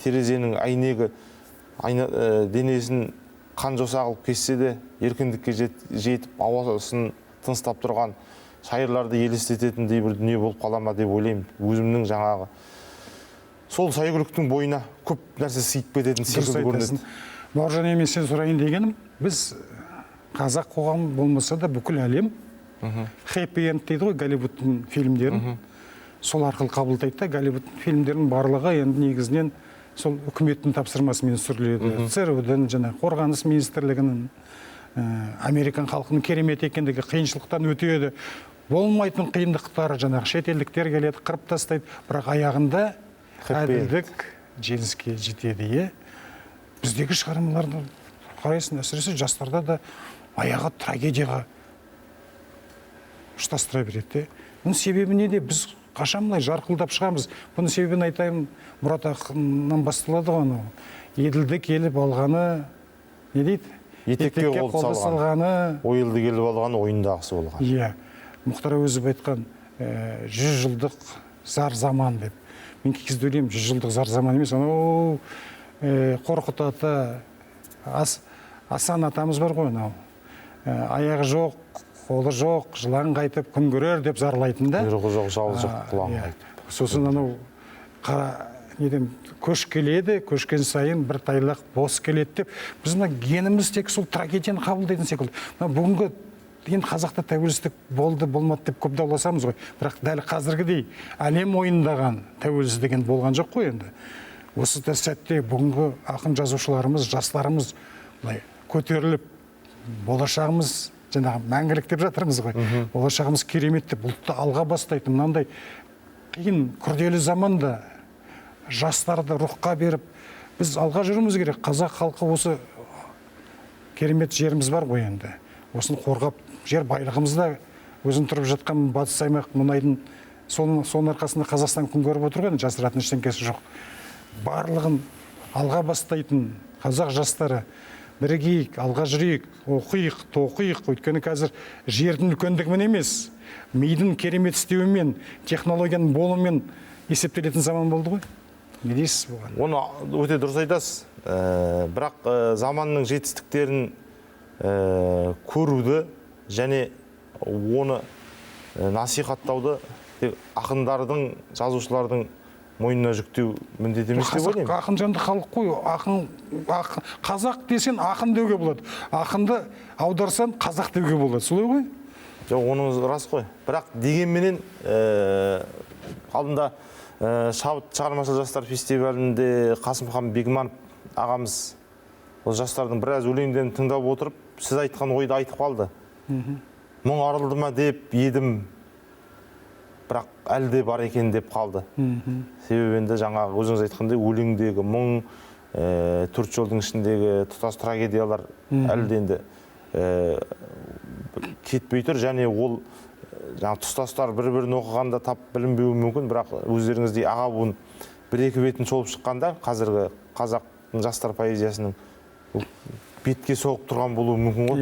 B: терезенің әйнегі денесін қан жоса қылып кетсе де еркіндікке жетіп ауасын тыныстап тұрған шайырларды елестететіндей бір дүние болып қала ма деп ойлаймын. Өзімнің жаңағы сол сәйгүліктің бойына көп нәрсе сыйып кететін секілді көрінеді.
A: Бауыржан, мен сен сұрайын дегенім, біз қазақ қоғамы болмаса да бүкіл әлем хэппи энд дейді ғой, Голливудтың фильмдерін сол арқылы қабылдайды да. Голливудтың фильмдерінің барлығы енді негізінен сол үкіметтің тапсырмасымен түсіріледі. ЦРУ-дан, жаңағы қорғаныс министрлігінің, Американ халқының керемет екендігі, қиыншылықтан өтеді, болмайтын қиындықтар, жаңағы шетелдіктер келеді, қырып тастайды, бірақ аяғында әділдік жеңіске жетеді. Біздегі шығармаларды қарайсың, әсіресе жастарда да аяғы трагедияға ұштастыра береді. Бұның себебі неде? Біз қашан мұнай жарқылдап шығамыз? Бұның себебін айтайын, Мұрат ақыннан басталады ғой. Еділді келіп алғаны, не дейді?
B: Етекке қолды салғаны, ойылды келіп алғаны ойындағысы болған.
A: Иә, Мұхтар Әуезов айтқан 100 жылдық зар заман деп. Мен кезде ойлаймын, 100 жылдық зар заман емес, анау Қорқыт ата, Асан атамыз бар ғой, аяғы жоқ, қолы жоқ, жылан қайтып күн көрер деп зарлайтын да.
B: Құйрығы жоқ, жалы жоқ, құлан қайтып.
A: Сосын анау көш келеді, көшкен сайын бір тайлақ бос келеді деп. Біз мына геніміз тек сол трагедияны қабылдайтын секілді. Бүгінгі енді қазақта тәуелсіздік болды, болмады деп көп дауласамыз ғой. Бірақ дәл қазіргідей әлем ойындаған тәуелсіздік енді болған жоқ қой енді. Осы сәтте бүгінгі ақын жазушыларымыз, жастарымыз көтеріліп, болашағымыз жаңағы мәңгілік деп жатырмыз ғой. Болашағымыз керемет деп ұлтты алға бастайтын мынандай қиын күрделі заманда жастарды рухқа беріп, біз алға жүруіміз керек. Қазақ халқы осы керемет жеріміз бар ғой енді. Осыны қорғап, жер байлығымызда өзін тұрып жатқан батыс аймақ мұнайдың соның арқасында Қазақстан күн көріп отырған, жасыратын ештеңкесі жоқ. Барлығын алға бастайтын қазақ жастары бірігейік, алға жүрейік, оқиық, тоқиық. Өйткені қазір жердің үлкендігімен емес, мидың керемет істеуімен, технологияның болуымен есептелетін заман болды ғой. Не дейсіз бұған?
B: Оны өте дұрыс айтасыз. Бірақ заманның жетістіктерін көруді және оны насихаттауды ақындардың, жазушылардың мойнына жүктеу міндет емес деп ойлаймын.
A: Ақын жанды халық қой. Қазақ десен ақын деуге болады. Ақынды аударсан қазақ деуге болады. Солай ғой?
B: Жоқ, оныңыз рас қой. Бірақ дегенменен алдында Шабыт шығармашыл жастар фестивалінде Қасымхан Бегманов ағамыз ол жастардың біраз өлеңдерін тыңдап отырып, сіз айтқан ойды айтып қалды. Мұң арылды ма деп едім, бірақ әлі де бар екен деп қалды. Себебі енді жаңағы өзіңіз айтқандай өлеңдегі мұң, төрт жолдың ішіндегі тұтас трагедиялар әлі де енді кетпей тұр, және ол тұстастар бір-бірін оқығанда тап білінбеуі мүмкін, бірақ өздеріңіздей аға буын бір-екі бетін шолып шыққанда қазіргі қазақтың жастар поэзиясының бетке соғып тұрған болуы мүмкін ғой.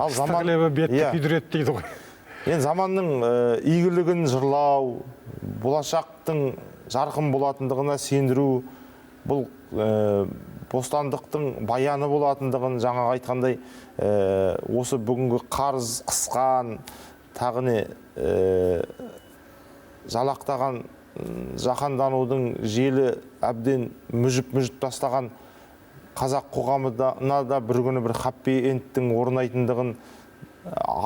A: Ал заман бетті күйдіреді дейді ғой.
B: Енді заманның игілігін жырлау, болашақтың жарқын болатындығына сендіру, бұл бостандықтың баяны болатындығын жаңағы айтқандай осы бүгінгі қарыз қысқан, тағы не жалақтаған жаһанданудың желі әбден мүжіп тастаған қазақ қоғамына да бір күні бір хаппи эндтің орнайтындығын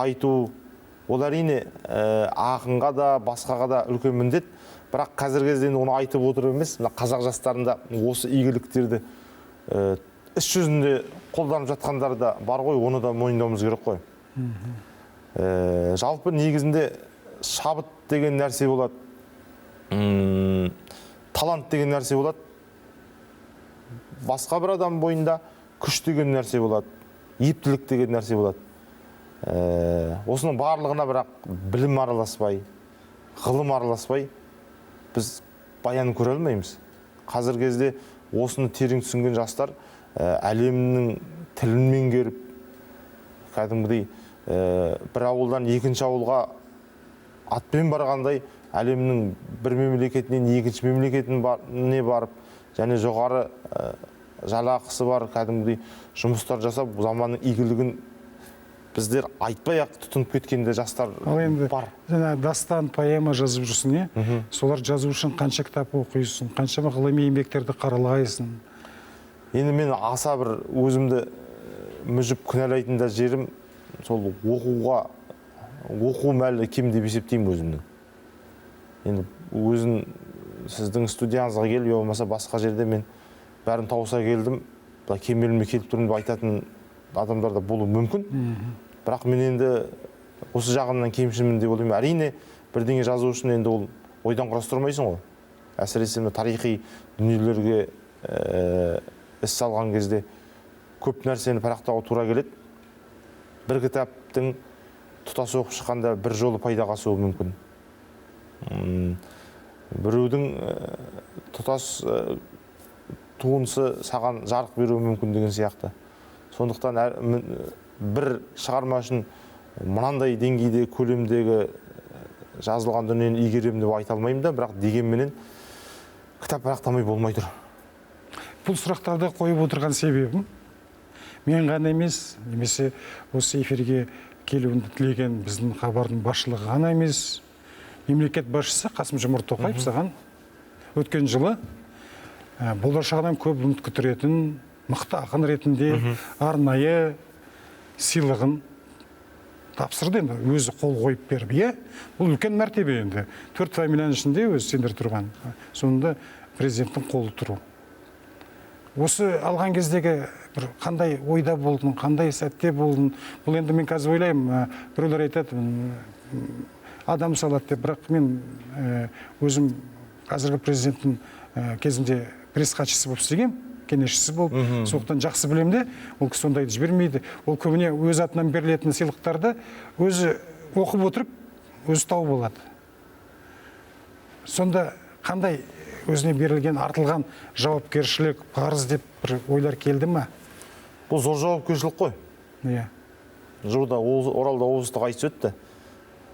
B: айту, ол әрине ақынға да басқаға да үлкен міндет. Бірақ қазіргі кезде оны айтып отырып емес, қазақ жастарында осы игіліктерді іс жүзінде қолданып жатқандар да бар ғой, оны да мойындауымыз керек қой. Жалпы негізінде шабыт деген нәрсе болады, талант деген нәрсе болады, басқа бір адам бойында күш деген нәрсе болады, ептілік деген нәрсе болады. Осының барлығына бірақ білім араласпай, ғылым араласпай біз баян көре алмаймыз. Қазіргі кезде осыны терең түсінген жастар әлемнің тілін меңгеріп, кәдімгідей бір ауылдан екінші ауылға атпен барғандай әлемнің бір мемлекетінен екінші мемлекетіне барып, және жоғары жалақысы бар, кәдімгідей жұмыстар жасап, заманның игілігін біздер айтпай-ақ тұтынып кеткенде жастар
A: Ал енді
B: бар.
A: жаңа дастан, поэма жазып жүрсің, солар жазу үшін қанша кітап оқисың, қаншама ғылыми еңбектерді қаралайсың.
B: Енді мен аса бір өзімді мүжіп кінәлайтын да жерім сол оқу мәлі кем деп есептеймін өзімнің. Енді өзін сіздің студияңызға келіп, болмаса басқа жерде мен бәрін тауыса келдім, кемеліме келіп тұрмын деп айтатын адамдар да болуы мүмкін. Бірақ мен енді осы жағымнан кемшімін деп ойлаймын. Әрине, бірдеңе жазу үшін енді ол ойдан құрастырмайсың ғой. Әсіресе тарихи дүниелерге іс салған кезде көп нәрсені парақтауға тура келеді. Бір кітаптың тұтас оқып шыққанда бір жолы пайдаға асуы мүмкін. Біреудің тұтас туындысы саған жарық беруі мүмкін деген сияқты. Сондықтан бір шығарма үшін мынандай деңгейде, көлемдегі жазылған дүниені игеремін деп айта алмаймын да, бірақ дегенменен кітап парақтамай болмай тұр.
A: Бұл сұрақтарды қойып отырған себебім, мен ғана емес, немесе осы эфирге келуіңді тілеген біздің хабардың басшылығы ғана емес, мемлекет басшысы Қасым-Жомарт Тоқаев саған өткен жылы болашағынан көп үміт күттіретін мықты ақын ретінде арнайы сыйлығын тапсырды. Енді өзі қол қойып беріп, бұл үлкен мәртебе. Енді 4 фамилияның ішінде өзі сендер тұрған, соңында президенттің қолы тұру. Осы алған кездегі бір қандай ойда болдың, қандай сәтте болдың? Бұл енді мен қазір ойлаймын, біреулер айтады, адам салады деп, бірақ мен өзім қазіргі президенттің кезінде пресс хатшысы болып істегем, кеңесшісі болып, сондықтан жақсы білем де, ол кісі сондайды жібермейді. Ол көбіне өз атынан берілетін сыйлықтарды өзі оқып отырып, өзі тауып алады. Сонда қандай өзіне берілген, артылған жауапкершілік, парыз деп бір ойлар келді ма?
B: Бұл зор жауапкершілік қой. Жуырда Оралда облыстық айтыс өтті.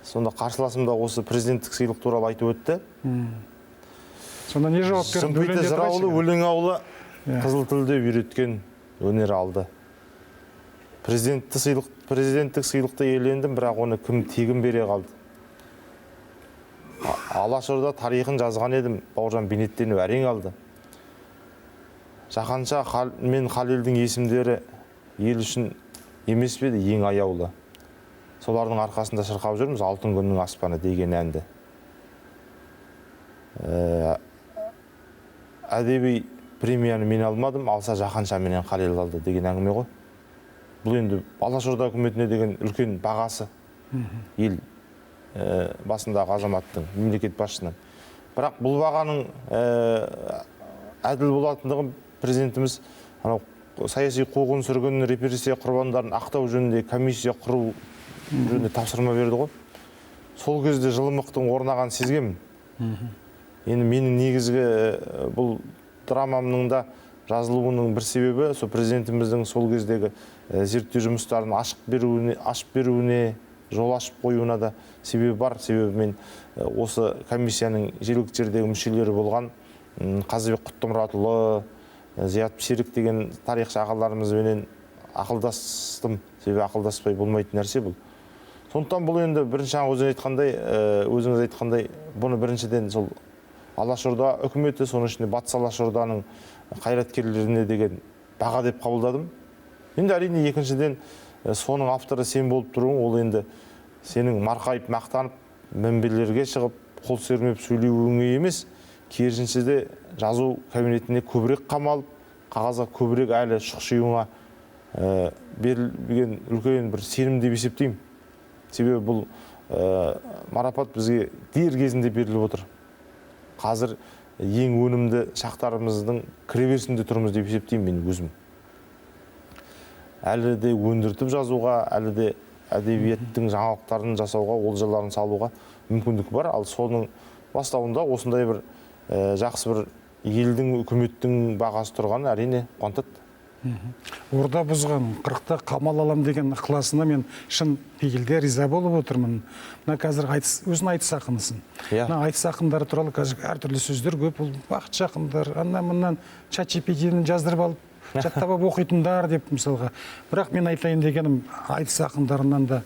B: Сонда қарсыласымда осы президенттік сыйлық туралы айтып өтті.
A: Сонда не жауапкершілік?
B: Шымкентте жыр ауылы, өлең ауылы қызыл тілде үйреткен өнер алды. Президенттік сыйлықты иелендім, бірақ оны кім тегін бере қалды. Алашорда тарихын жазған едім, Бауыржан Бейнеттеніп әрең алды. Жаһанша мен Халелдің есімдері ел үшін емес пе еді ең аяулы. Солардың арқасында шырқап жүрміз «Алтын күннің аспаны» деген әнді. Әдеби премияны мен алмадым, алса жаһанша менен Халел алды деген әңгіме ғой. Бұл енді Алашорда үкіметіне деген үлкен бағасы ел басындағы азаматтың, мемлекет басшысынан. Бірақ бұл бағаның әділ болатындығын президентіміз саяси қуғын сүргін, репрессия құрбандарын ақтау жөнінде комиссия құру жөнінде тапсырма берді ғой. Сол кезде жылымықтың орнаған сезгемін. Енді менің негізгі бұл драмамның да жазылуының бір себебі сол президентіміздің сол кездегі зерттеу жұмыстарын ашып беруіне, жол ашып қоюына да себебі бар. Себебі мен осы комиссияның жергілікті жердегі мүшелері болған Қазыбек Құттымұратұлы, Зият Серік деген тарихшы ағаларымызбенен ақылдастым. Себебі ақылдаспай болмайтын нәрсе бұл. Сондықтан бұл енді бірінші өзіңіз айтқандай, бұны біріншіден сол Алашорда үкіметі, соның ішінде Батыс Алашорданың қайраткерлеріне деген баға деп қабылдадым. Енді әрине екіншіден соның авторы сен болып тұруың, ол енді сенің марқайып мақтанып, мінберлерге шығып, қол сермеп сөйлеуіңе емес, керісінше жазу кабинетіне көбірек қамалып, қағазға көбірек әлі шұқшиуыңа берілген үлкен бір сенім деп есептеймін. Себебі бұл марапат бізге дер кезінде беріліп отыр. Қазір ең өнімді шақтарымыздың кіреберісінде тұрмыз деп есептеймін мен өзім. Әлі де өндіртіп жазуға, әлі де әдебиеттің жаңалықтарын жасауға, олжаларын салуға мүмкіндік бар. Ал соның бастауында осындай бір жақсы бір елдің, үкіметтің бағасы тұрғаны әрине қуантады.
A: Орда бұзған, 40-та қамал алам деген ықыласына мен шын пейілде риза болып отырмын. Мына қазір өзің айтыс ақынысың. Мына айтыс ақындары туралы қазір әртүрлі сөздер көп. Бұл бақытшы ақындар, аннан-мұннан ChatGPT-ні жаздырып алып, жаттап алып оқитындар деп мысалға. Бірақ мен айтайын дегенім, айтыс ақындарынан да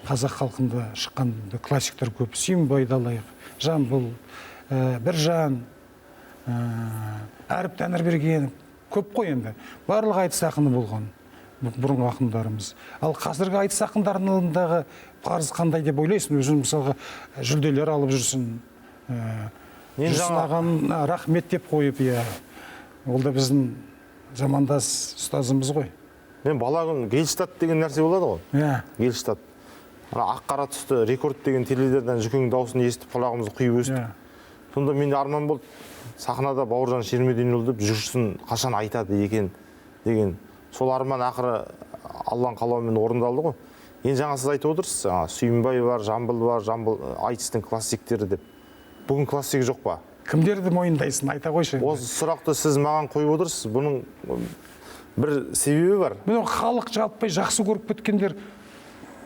A: қазақ халқында шыққан классиктер көп. Сүйінбайды алайық, Жамбыл, Біржан, Әріп Тәңірбергенов көп қой енді. Барлық айтыс ақыны болған бұрынғы ақындарымыз. Ал қазіргі айтыс ақындарындағы парыз қандай деп ойлайсың? Өзің мысалға жүлделер алып жүрсін. Жүрсін ағам рахмет деп қойып, ол да біздің замандас ұстазымыз ғой.
B: Мен бала күн Гельштадт деген нәрсе болады ғой. Гельштадт. Ақ-қара түсті рекорд деген теледидардан Жүкеңнің дауысын естіп құлағымызды құйып өстік. Сонда менде арман болды, сахнада Бауыржан Шермединұлы деп жүрсін қашан айтады екен деген. Сол арман ақыры Алланың қалауымен орындалды ғой. Енді жаңа сіз айтып отырсыз, Сүйінбай бар, Жамбыл бар, Жамбыл айтыстың классиктері деп. Бүгін классик жоқ па?
A: Кімдерді мойындайсың, айта қойшы.
B: Осы сұрақты сіз маған қойып отырсыз. Бұның бір себебі бар.
A: Міне халық жалпай жақсы көріп кеткендер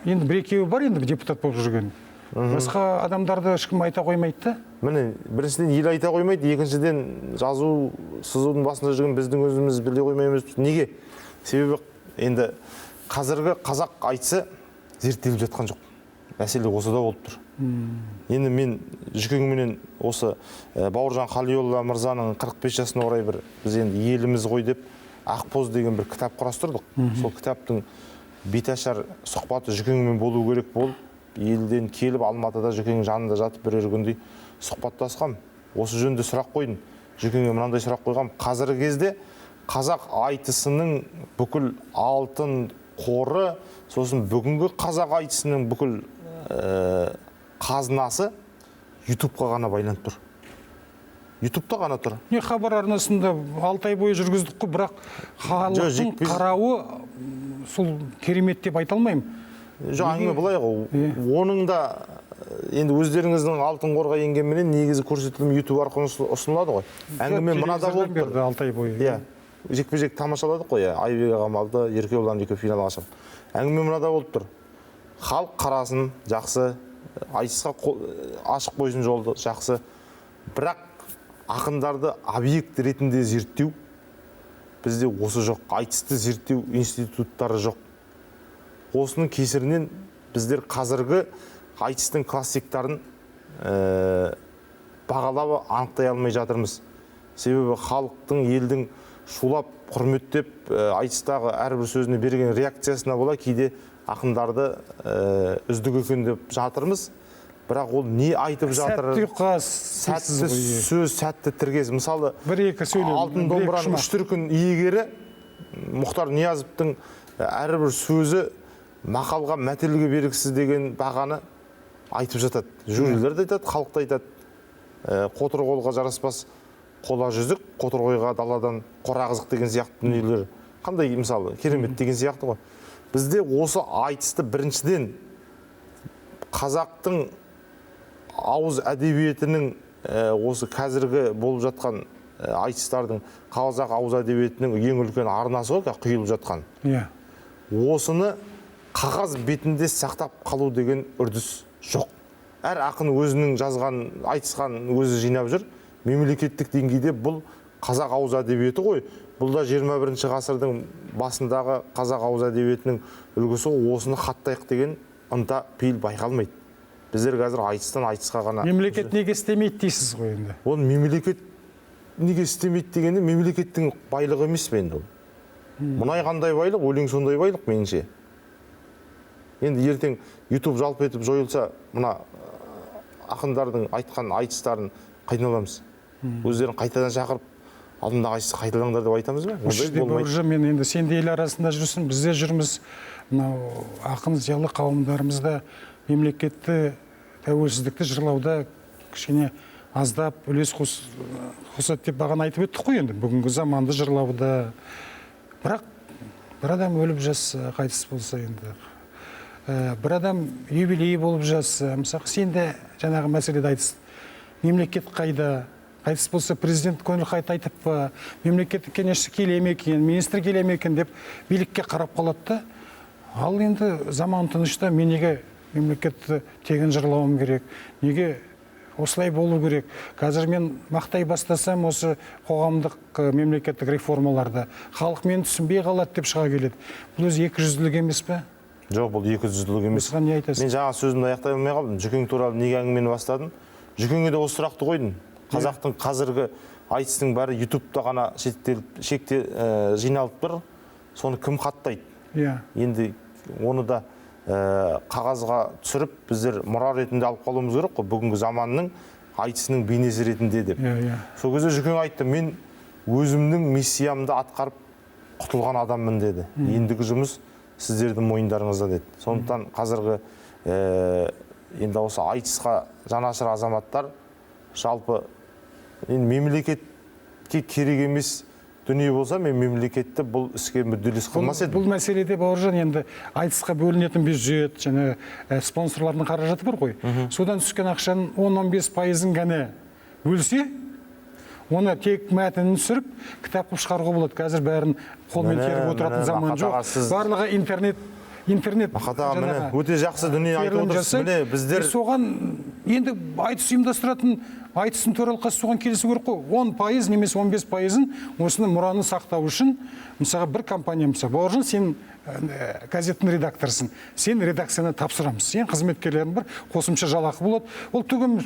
A: енді бір-екеуі бар, енді депутат болып жүрген. Басқа адамдарды ешкім айта қоймайды да.
B: Міне, біріншіден ел айта қоймайды, екіншіден жазу, сызудың басында жүрген біздің өзіміз біле қоймаймыз. Неге? Себебі енді қазіргі қазақ айтысы зерттеліп жатқан жоқ. Мәселе осыда болып тұр. Енді мен Жүкеңменен осы Бауыржан Қалиолла мырзаның 45 жасына орай біз енді еліміз ғой деп Ақбоз деген бір кітап құрастырдық. Сол кітаптың беташар сұхбаты Жүкеңмен болу керек болып, елден келіп Алматыда Жүкеңнің жанында жатып бірер күндей сұхбаттасқам. Осы жөнінде сұрақ қойдым. Жүкеңге мынандай сұрақ қойғам. Қазіргі кезде қазақ айтысының бүкіл алтын қоры, сосын бүгінгі қазақ айтысының бүкіл қазынасы ютубқа ғана байланып тұр. Ютубта ғана тұр.
A: Не хабар арнасында 6 ай бойы жүргіздік қой, бірақ халықтың қарауы сол керемет деп айта алмаймын.
B: Жоқ, әңгіме былай ғой. Оның да енді өздеріңіздің алтын қорға енгенменен негізі көрсетілім ютуб арқылы ұсынылады ғой. Әңгіме мынада болып тұр.
A: 6 ай бойы.
B: Жекпе-жек тамашаладық қой, Айбек ағам алды, Еркебұлан екеуі финалға шығып. Әңгіме мынада болып тұр. Халық қарасын жақсы, айтысқа ашық қойсын жолды жақсы. Бірақ ақындарды объект ретінде зерттеу бізде осы жоқ. Айтысты зерттеу институттары жоқ. Осының кесірінен біздер қазіргі айтыстың классиктарын бағалап анықтай алмай жатырмыз. Себебі халықтың, елдің шулап, құрметтеп айтыстағы әрбір сөзіне берген реакциясына бола кейде ақындарды үздік екен деп жатырмыз. Бірақ ол не айтып жатыр? Сәтті сөз, сәтті тіркес. Мысалы, алтын домбыраның 3 дүркін иегері Мұхтар Ниязовтың әрбір сөзі мақалға, мәтелге бергісіз деген бағаны айтып жатады. Журналистер де айтады, халық та айтады. Қотыр қолға жараспас қола жүзік, қотыр қойға даладан қора қызық деген сияқты дүниелер. Қандай мысалы, керемет деген сияқты ғой. Бізде осы айтысты біріншіден қазақтың ауыз әдебиетінің осы қазіргі болып жатқан айтыстардың қазақ ауыз әдебиетінің ең үлкен арнасы ғой, құйылып жатқан. Осыны қағаз бетінде сақтап қалу деген үрдіс жоқ. Әр ақын өзінің жазған, айтысқан өзі жинап жүр. Мемлекеттік деңгейде бұл қазақ ауыз әдебиеті ғой. Бұл да 21 ғасырдың басындағы қазақ ауыз әдебиетінің үлгісі. Осыны хаттайық деген ынта пейіл байқалмайды. Біздер қазір айтыстан айтысқа ғана.
A: Мемлекет неге істемейді дейсіз ғой енді?
B: Ол мемлекет неге істемейді дегенде мемлекеттің байлығы емес пе енді ол. Мұнай қандай байлық, өлең сондай байлық меніңше. Енді ертең YouTube жалпы етіп жойылса, мына ақындардың айтқан айтыстарын қайдан аламыз? Өздерін қайтадан шақырып, алдындағы айтысты қайталаңдар деп айтамыз ба?
A: Бауыржан, мен енді сен де ел арасында жүрсің, бізде жүрміз. Мынау ақын зиялы қауымдарымызда мемлекетті тәуелсіздікті жырлауда кішкене аздап үлес қосады деп бағана айтып өттік қой енді. Бүгінгі заманды жырлауда. Бірақ бір адам өліп жатса, қайтыс болса енді. Бір адам юбилей болып жатса, мысалы сен де жаңағы мәселеде айтысың. Мемлекет қайда? Қайтыс болса президент көңіл қайта айтып па, мемлекеттік кеңесші келе ме екен, министр келе ме екен деп билікке қарап қалады да. Ал енді заман тынышта мен неге мемлекетті тегін жырлауым керек, неге осылай болу керек. Қазір мен мақтай бастасам осы қоғамдық мемлекеттік реформаларды халық мені түсінбей қалады деп шыға келеді. Бұл өзі 200-лік емес пе?
B: Жоқ, бұл 200-лік емес.
A: Осыған не айтасың?
B: Мен жаңа сөзімді аяқтай алмай қалдым. Жүкең туралы неге әңгімені бастадым? Жүкеңе де осы сұрақты қойдым. Қазақтың қазіргі айтыстың бәрі ютубта ғана жиналып тұр. Соны кім қаттайды? Енді оны да қағазға түсіріп, біздер мұра ретінде алып қалуымыз керек қой, бүгінгі заманның айтысының бейнесі ретінде деп. Сол кезде Жүкең айтты, мен өзімнің миссиямды атқарып құтылған адаммын деді. Ендігі жұмыс сіздердің мойындарыңызда деді. Сондықтан қазіргі енді осы айтысқа жанашыр азаматтар жалпы мемлекетке керек емес дүние болса, мен мемлекетті бұл іске мүдделес қылмас едім.
A: Бұл мәселеде Бауыржан, енді айтысқа бөлінетін бюджет және спонсорлардың қаражаты бар ғой. Содан түскен ақшаның 10-15%-ын ғана бөлсе, оны тек мәтінін түсіріп, кітап қылып шығаруға болады. Қазір бәрін қолмен теріп отыратын заман жоқ. Барлығы интернет
B: міне өте жақсы дүние айтып отырсыз. Міне біздер
A: соған енді айтыс ұйымдастыратын айтыстың төралқасы соған келісу керек қой. 10% немесе 15%-ын осыны мұраны сақтау үшін, мысалға бір компания, мысалы, Бауыржан, сен газеттің редакторсың, сен редакцияны тапсырамыз, сен қызметкерлерің бір қосымша жалақы болады. Ол түгім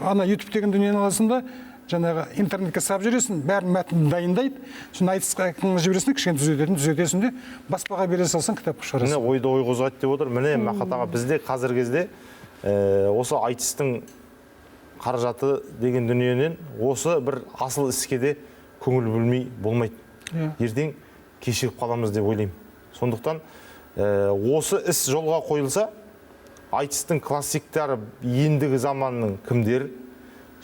A: ана YouTube деген дүниені аласында жаңағы интернетке сап жүресің, бәрін мәтінді дайындайды, сосын айтысқа жібересің, кішкене түзетесің де баспаға бере салсаң кітап шығарасың.
B: Міне ойды ой қозғайды деп отыр. Міне Мақат аға, бізде қазіргі кезде осы айтыстың қаражаты деген дүниенен осы бір асыл іске де көңіл бөлмей болмайды. Ертең кешігіп қаламыз деп ойлаймын. Сондықтан осы іс жолға қойылса, айтыстың классиктары ендігі заманның кімдер,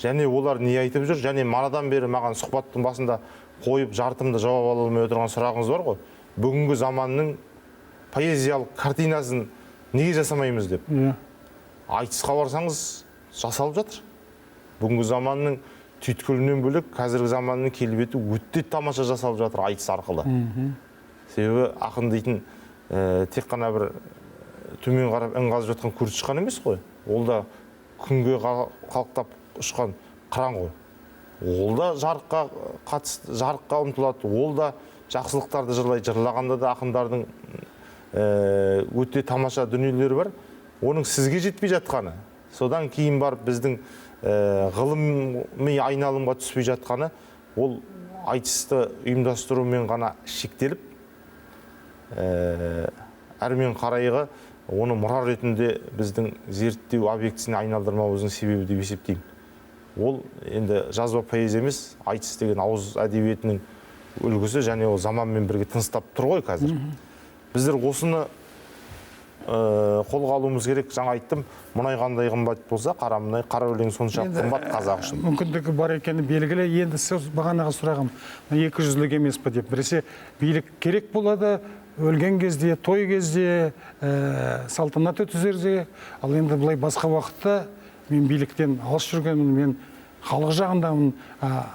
B: және олар не айтып жүр, және манадан бері маған сұхбаттың басында қойып жартымды жауап ала алмай отырған сұрағыңыз бар ғой. Бүгінгі заманның поэзиялық картинасын неге жасамаймыз деп. Айтысқа барсаңыз жасалып жатыр. Бүгінгі заманның түйткілінен бөлек қазіргі заманның келбеті өте тамаша жасалып жатыр айтыс арқылы. Себебі ақын дейтін тек қана бір төмен қарап ін қазып жатқан күріш шыққан емес қой. Ол да күнге қалықтап ұшқан қыран ғой. Ол да жарыққа ұмтылады. Ол да жақсылықтарды жырлайды. Жырлағанда да ақындардың өте тамаша дүниелері бар. Оның сізге жетпей жатқаны, содан кейін барып біздің ғылыми айналымға түспей жатқаны, ол айтысты ұйымдастырумен ғана шектеліп, әрмен қарайғы оны мұра ретінде біздің зерттеу объектісіне айналдырмауымыздың себебі деп есептеймін. Ол енді жазба поэзия емес, айтыс деген ауыз әдебиетінің үлгісі, және ол заманмен бірге тыныстап тұр ғой қазір. Біздер осыны қолға алуымыз керек. Жаңа айттым, мұнай қандай қымбат болса, қара мұнай, қара өлең соншалық қымбат қазақ үшін.
A: Мүмкіндігі бар екені белгілі. Енді бағанағы сұрағым 200-лік емес пе деп. Біресе билік керек болады, өлген кезде, той кезде, салтанат өткізерде. Ал енді былай басқа уақытта мен биліктен алыс жүргенмін, мен халық жағындамын.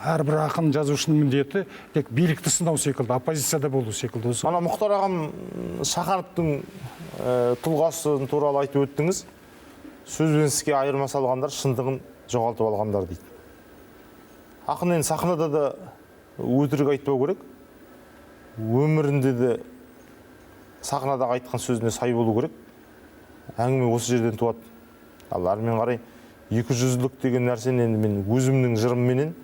A: Әрбір ақын жазушының міндеті тек билікті сынау секілді, оппозицияда болу секілді.
B: Ана Мұхтар ағам Шахановтың тұлғасы туралы айтып өттіңіз. Сөз бен іске айырма салғандар шындығын жоғалтып алғандар дейді. Ақын енді сахнада да өтірік айтпау керек. Өмірінде де сахнадағы айтқан сөзіне сай болу керек. Әңгіме осы жерден туады. Ал әрмен қарай 200-лік деген нәрсені енді мен өзімнің жырымменен,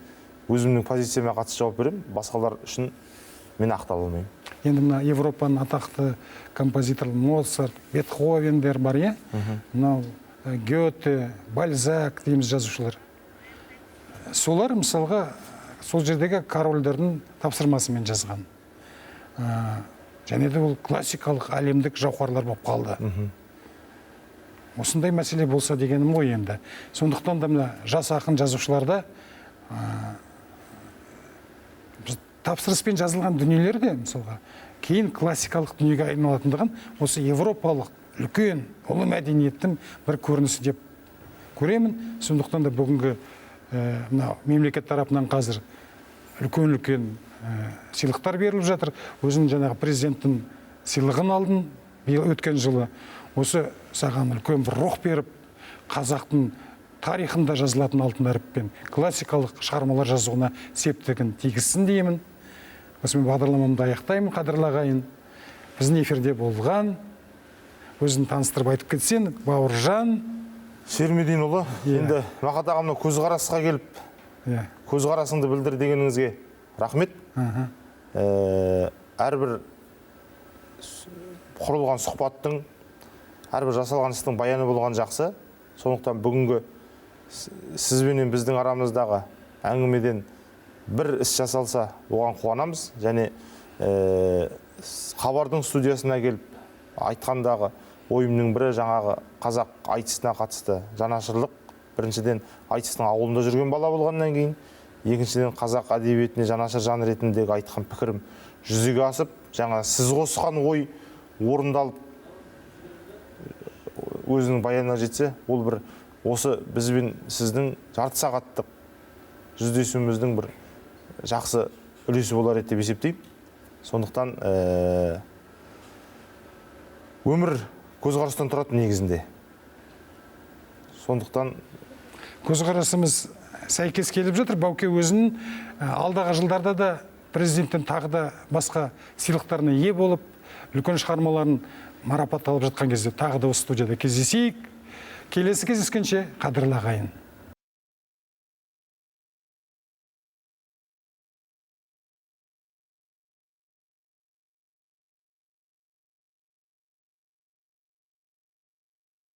B: өзімнің позицияма қатысты жауап беремін. Басқалар үшін мен ақтала алмаймын.
A: Енді мына Европаның атақты композитор Моцарт, Бетховендер бар, е? Мынау Гёте, Бальзак дейміз жазушылар. Солар мысалға сол жердегі корольдердің тапсырмасымен жазған. Және де ол классикалық әлемдік жауһарлар болып қалды. Осындай мәселе болса дегенім ғой енді. Сондықтан да мына жас ақын жазушыларда тапсырыспен жазылған дүниелер де мысалға кейін классикалық дүниеге айналатындығын осы европалық үлкен ұлы мәдениеттің бір көрінісі деп көремін. Сондықтан да бүгінгі мемлекет тарапынан қазір үлкен сыйлықтар беріліп жатыр. Өзін жаңағы президенттің сыйлығын алдым өткен жылы. Осы саған үлкен бір рух беріп, қазақтың тарихында жазылатын алтын әріппен классикалық шығармалар жазуына септігін тигізсін деймін. Осымен бағдарламамды аяқтаймын, қадірлі ағайын. Біздің эфирде болған, өзін таныстырып айтып кетсең, Бауыржан
B: Шермединұлы, енді Мақат ағамның көзқарасқа келіп, көзқарасыңды білдір дегеніңізге рахмет. Әрбір құрылған сұхбаттың, әрбір жасалған істің баяны болған жақсы. Сондықтан бүгінгі сізбенен біздің арамыздағы әңгімеден бір іс жасалса, оған қуанамыз. Және хабардың студиясына келіп айтқандағы ойымның бірі жаңағы қазақ айтысына қатысты жанашырлық. Біріншіден айтыстың ауылында жүрген бала болғаннан кейін, екіншіден қазақ әдебиетіне жанашыр жан ретіндегі айтқан пікірім жүзеге асып, жаңа сіз қосқан ой орындалып өзінің баянына жетсе, ол бір осы бізбен сіздің жарты сағаттық жүздесуіміздің бір жақсы үлесі болар еді деп есептеймін. Сондықтан өмір көзқарастан тұрады негізінде. Сондықтан
A: көзқарасымыз сәйкес келіп жатыр. Бауке өзінің алдағы жылдарда да президенттен тағы да басқа сыйлықтарына ие болып, үлкен шығармаларын марапатталып жатқан кезде тағы да осы студияда кездесейік. Келесі кездескенше, қадірлі ағайын.